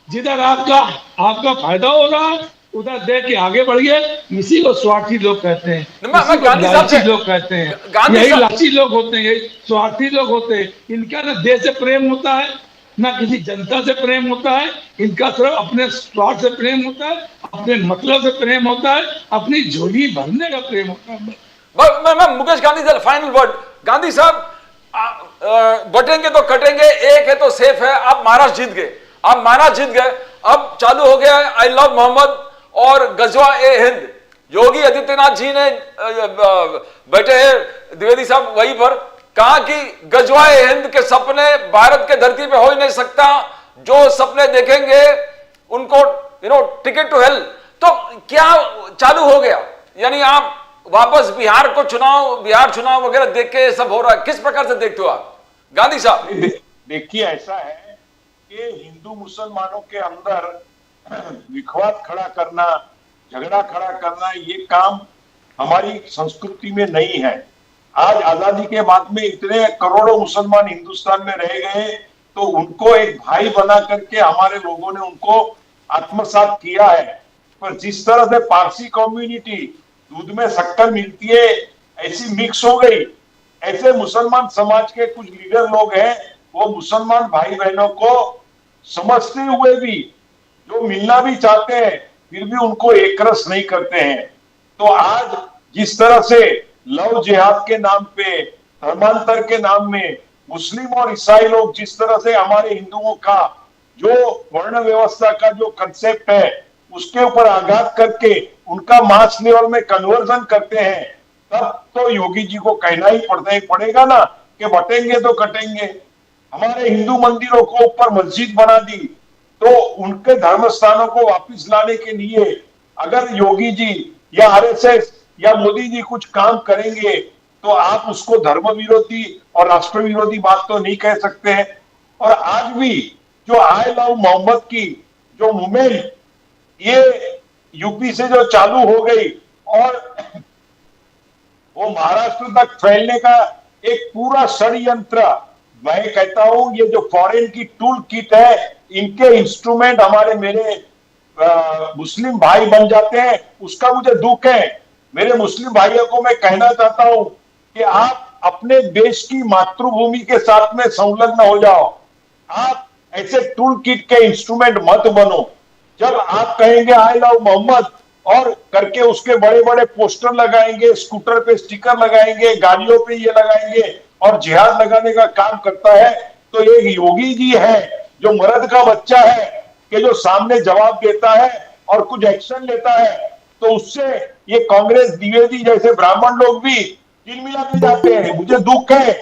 जिधर आपका फायदा हो रहा है, उधर देख के आगे बढ़िए। इसी को स्वार्थी लोग कहते हैं, मैं गांधी साहब से लोग कहते हैं, गांधी यही साहब लालची लोग होते हैं, यही स्वार्थी लोग होते हैं। इनका ना देश से प्रेम होता है, ना किसी जनता से प्रेम होता है, इनका सिर्फ अपने स्वार्थ से प्रेम होता है, अपने मतलब से प्रेम होता है, अपनी झोली भरने का प्रेम होता है। मैं Mukesh Gandhi sir, final word. Gandhi साहब, बटेंगे तो कटेंगे, एक है तो सेफ है। आप महाराष्ट्र जीत गए, आप महाराष्ट्र जीत गए, अब चालू हो गया है आई लव मोहम्मद और गजवा ए हिंद। योगी आदित्यनाथ जी ने बैठे हैं द्विवेदी साहब वहीं पर, कहा कि गजवा ए हिंद के सपने भारत के धरती पे हो ही नहीं सकता, जो सपने देखेंगे उनको टिकट टू हेल। तो क्या चालू हो गया? यानी आप वापस बिहार चुनाव वगैरह देख के सब हो रहा है, किस प्रकार से देखते हो आप गांधी साहब? देखिए, ऐसा है कि हिंदू मुसलमानों के अंदर विखवाद खड़ा करना, झगड़ा खड़ा करना, ये काम हमारी संस्कृति में नहीं है। आज आजादी के बाद में इतने करोड़ों मुसलमान हिंदुस्तान में रह गए, तो उनको एक भाई बना करके हमारे लोगों ने उनको आत्मसात किया है। पर जिस तरह से पारसी कम्युनिटी दूध में शक्कर मिलती है ऐसी मिक्स हो गई, ऐसे मुसलमान समाज के कुछ लीडर लोग हैं, वो मुसलमान भाई बहनों को समझते हुए भी, जो मिलना भी चाहते हैं, फिर भी उनको एक रस नहीं करते हैं। तो आज जिस तरह से लव जिहाद के नाम पे, धर्मांतर के नाम में मुस्लिम और ईसाई लोग जिस तरह से हमारे हिंदुओं का जो वर्ण व्यवस्था का जो कंसेप्ट है उसके ऊपर आघात करके उनका मास लेवल में कन्वर्जन करते हैं, तब तो योगी जी को कहना ही पड़ेगा ना कि बटेंगे तो कटेंगे। हमारे हिंदू मंदिरों को ऊपर मस्जिद बना दी, तो उनके धर्म स्थानों को वापस लाने के लिए अगर योगी जी या आरएसएस या मोदी जी कुछ काम करेंगे, तो आप उसको धर्म विरोधी और राष्ट्र विरोधी बात तो नहीं कह सकते हैं। और आज भी जो आई लव मोहम्मद की जो मूवमेंट ये यूपी से जो चालू हो गई और वो महाराष्ट्र तक फैलने का एक पूरा षड्यंत्र, मैं कहता हूं ये जो फॉरेन की टूल किट है, इनके इंस्ट्रूमेंट हमारे मेरे मुस्लिम भाई बन जाते हैं, उसका मुझे दुख है। मेरे मुस्लिम भाइयों को मैं कहना चाहता हूं कि आप अपने देश की मातृभूमि के साथ में संलग्न हो जाओ, आप ऐसे टूल किट के इंस्ट्रूमेंट मत बनो। जब आप कहेंगे आई लव मोहम्मद और करके उसके बड़े बड़े पोस्टर लगाएंगे, स्कूटर पे स्टिकर लगाएंगे, गाड़ियों पे ये लगाएंगे और जिहाद लगाने का काम करता है, तो एक योगी जी है जो मर्द का बच्चा है कि जो सामने जवाब देता है और कुछ एक्शन लेता है, तो उससे ये कांग्रेस द्विवेदी जैसे ब्राह्मण लोग भी तिलमिला के जाते हैं। मुझे दुख है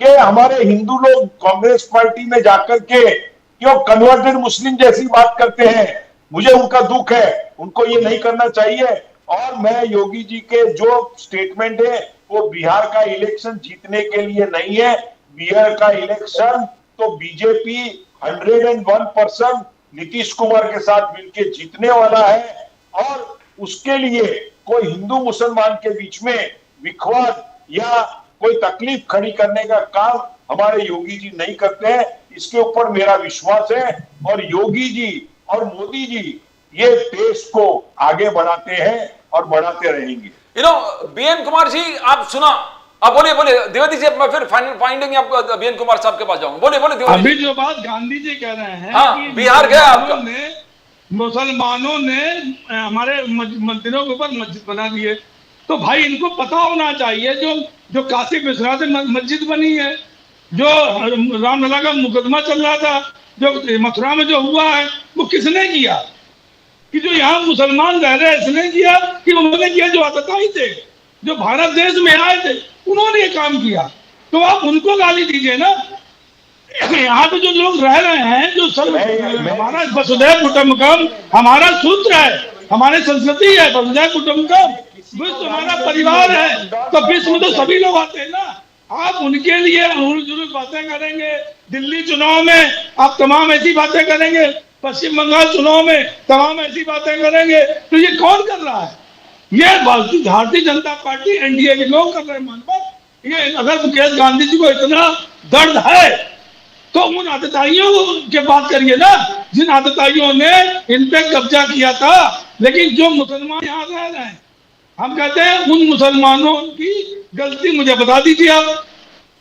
कि हमारे हिंदू लोग कांग्रेस पार्टी में जाकर के क्यों कन्वर्टेड मुस्लिम जैसी बात करते हैं, मुझे उनका दुख है, उनको ये नहीं करना चाहिए। और मैं योगी जी के जो स्टेटमेंट है वो बिहार का इलेक्शन जीतने के लिए नहीं है। बिहार का इलेक्शन तो बीजेपी 101% नीतीश कुमार के साथ मिलकर जीतने वाला है, और उसके लिए कोई हिंदू मुसलमान के बीच में विखवाद या कोई तकलीफ खड़ी करने का काम हमारे योगी जी नहीं करते हैं। इसके ऊपर मेरा विश्वास है, और योगी जी और मोदी जी ये देश को आगे बढ़ाते हैं और बढ़ाते रहेंगे। बीएन कुमार जी, आप सुना, आप बोलिए द्विवेदी जी, मैं फिर फाइनल फाइंडिंग आपको बीएन कुमार साहब के पास जाऊंगा। बोलिए अभी जो बात गांधी जी कह रहे हैं, हाँ, कि बिहार गया आपका, मुसलमानों ने हमारे मंदिरों के ऊपर मस्जिद बना दिए, तो भाई इनको पता होना चाहिए जो काशी विश्वनाथ मस्जिद बनी है, जो रामलला का मुकदमा चल रहा था, जो मथुरा में जो हुआ है, वो किसने किया? कि जो यहाँ मुसलमान रह रहे हैं इसलिए किया कि उन्होंने किया जो आतताई थे, जो भारत देश में आए थे उन्होंने ये काम किया, तो आप उनको गाली दीजिए ना। यहाँ पे जो लोग रह रहे हैं, जो सब हमारा वसुधैव कुटुंबकम हमारा सूत्र है, हमारे संस्कृति है, वसुधैव कुटुंबकम विश्व हमारा परिवार है, तो विश्व में तो सभी लोग आते हैं ना। आप उनके लिए उलझुल बातें करेंगे, दिल्ली चुनाव में आप तमाम ऐसी बातें करेंगे, पश्चिम बंगाल चुनाव में तमाम ऐसी बातें करेंगे, तो ये कौन कर रहा है? ये भारतीय जनता पार्टी एनडीए के लोग कर रहे हैं। मानव ये अगर मुकेश गांधी जी को इतना दर्द है तो उन आतताइयों के बात करिए ना, जिन आतताइयों ने इन पे कब्जा किया था। लेकिन जो मुसलमान यहाँ रह रहे हैं, हम कहते हैं उन मुसलमानों की गलती मुझे बता दीजिए आप,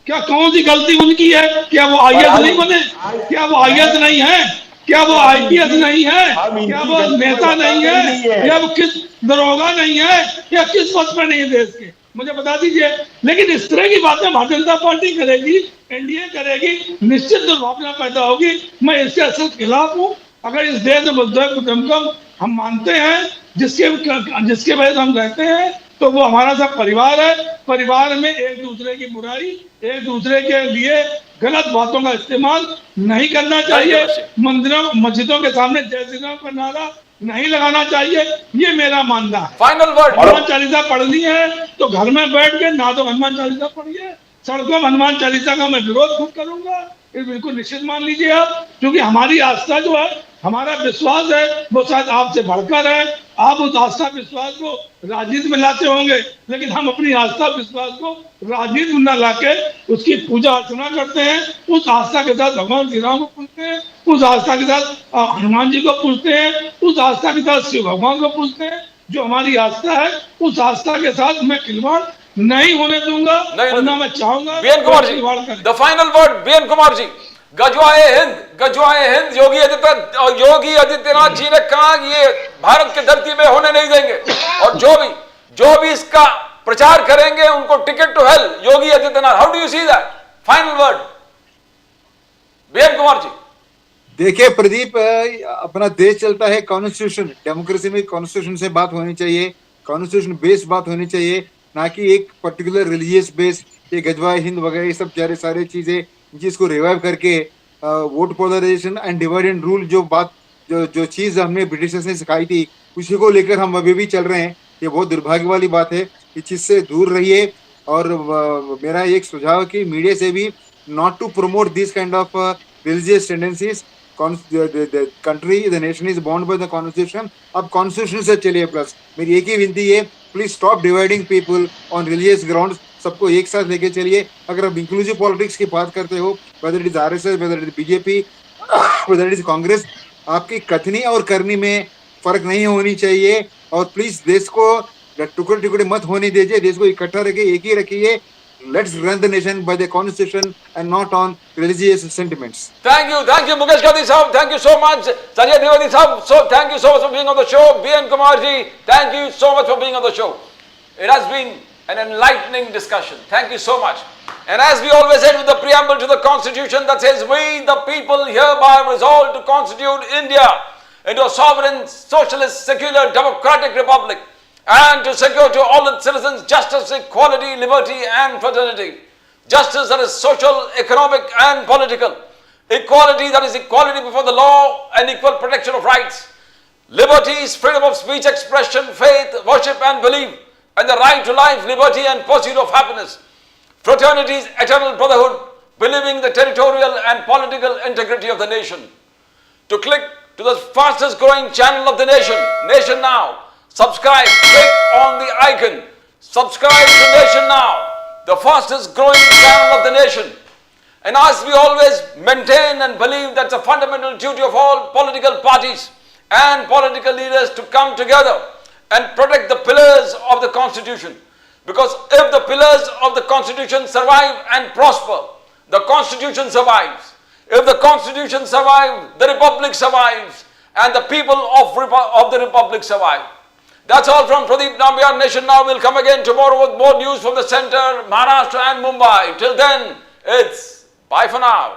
क्या कौन सी गलती उनकी है? क्या वो आईएएस नहीं बने? क्या वो आईएएस नहीं है? क्या वो आईपीएस नहीं है? क्या वो नेता नहीं है? या वो किस दरोगा नहीं है? या किस पद पर नहीं है देश के? मुझे बता दीजिए। लेकिन इस तरह की बातें भारतीय जनता पार्टी करेगी, एनडीए करेगी, निश्चित दुर्भावना पैदा होगी। मैं इसके असल खिलाफ हूँ। अगर इस देश में वसुधैव कुटुंबकम हम मानते हैं, जिसके वजह से हम रहते हैं, तो वो हमारा सब परिवार है। परिवार में एक दूसरे की बुराई, एक दूसरे के लिए गलत बातों का इस्तेमाल नहीं करना चाहिए। मंदिरों मस्जिदों के सामने जय श्री राम का नारा नहीं लगाना चाहिए, ये मेरा मानना है। Final word. हनुमान चालीसा पढ़नी है तो घर में बैठ के ना तो हनुमान चालीसा पढ़िए, सड़कों में हनुमान चालीसा का मैं विरोध खुद करूंगा, ये बिल्कुल निश्चित मान लीजिए आप। क्योंकि हमारी आस्था जो है, हमारा विश्वास है, वो शायद आपसे बढ़कर है। आप उस आस्था विश्वास को राजनीति में लाते होंगे, लेकिन हम अपनी आस्था विश्वास को राजनीति में न लाके उसकी पूजा अर्चना करते हैं। उस आस्था के साथ भगवान श्री राम को पूजते हैं, उस आस्था के साथ हनुमान जी को पूजते हैं, उस आस्था के साथ शिव भगवान को पूजते हैं। जो हमारी आस्था है, उस आस्था के साथ मैं खिलवाड़ नहीं होने दूंगा, ना मैं चाहूंगा। BN Kumar ji, the final word. BN Kumar ji, गजवाए हिंद योगी आदित्यनाथ जी ने कहा कि ये भारत की धरती में होने नहीं देंगे, और जो भी इसका प्रचार करेंगे उनको ticket to hell. Yogi Adityanath, how do you see that? Final word BN Kumar ji. देखिए प्रदीप, अपना देश चलता है कॉन्स्टिट्यूशन, डेमोक्रेसी में कॉन्स्टिट्यूशन से बात होनी चाहिए, कॉन्स्टिट्यूशन बेस्ड बात होनी चाहिए, ना कि एक पर्टिकुलर रिलीजियस बेस्ड, ये गजवाए हिंद वगैरह ये सब सारी चीजें जिसको रिवाइव करके vote polarisation and divide and rule जो चीज हमने ब्रिटिशर्स ने सिखाई थी, उसी को लेकर हम अभी भी चल रहे हैं। ये बहुत दुर्भाग्य वाली बात है, इस चीज से दूर रहिए। और मेरा एक सुझाव कि मीडिया से भी not to promote this kind of religious tendencies. Country the nation is bound by the constitution. अब कॉन्स्टिट्यूशन से चलिए। प्लस मेरी एक ही विनती है, please stop dividing people on religious ground. सबको एक साथ लेके चलिए। अगर आप इंक्लूसिव पॉलिटिक्स की बात करते हो, whether it is RSS, whether it is BJP, whether it is Congress, आपकी कथनी और करनी में फर्क नहीं होनी चाहिए। और प्लीज देश को टुकड़े टुकड़े मत होने दीजिए, देश को इकट्ठा रखिए, एक ही रखिए। Let's run the nation by the constitution and not on religious sentiments. Thank you Mukesh Gandhi sahab, thank you so much. Sanjay Dwivedi sahab, so thank you so much for being on the show. BN Kumar ji, thank you so much for being on the show. It has been an enlightening discussion. Thank you so much. And as we always said with the preamble to the constitution that says, we the people hereby resolve to constitute India into a sovereign, socialist, secular, democratic republic, and to secure to all its citizens justice, equality, liberty and fraternity. Justice that is social, economic and political. Equality that is equality before the law and equal protection of rights. Liberty is freedom of speech, expression, faith, worship and belief, and the right to life, liberty and pursuit of happiness. Fraternity is eternal brotherhood, believing the territorial and political integrity of the nation. To click to the fastest growing channel of the nation, Nation Now. Subscribe, click on the icon. Subscribe to Nation Now, the fastest growing channel of the nation. And as we always maintain and believe that's a fundamental duty of all political parties and political leaders to come together and protect the pillars of the Constitution. Because if the pillars of the Constitution survive and prosper, the Constitution survives. If the Constitution survives, the Republic survives, and the people of the Republic survive. That's all from Pradeep Nambiar. Nation Now will come again tomorrow with more news from the center, Maharashtra and Mumbai. Till then, it's bye for now.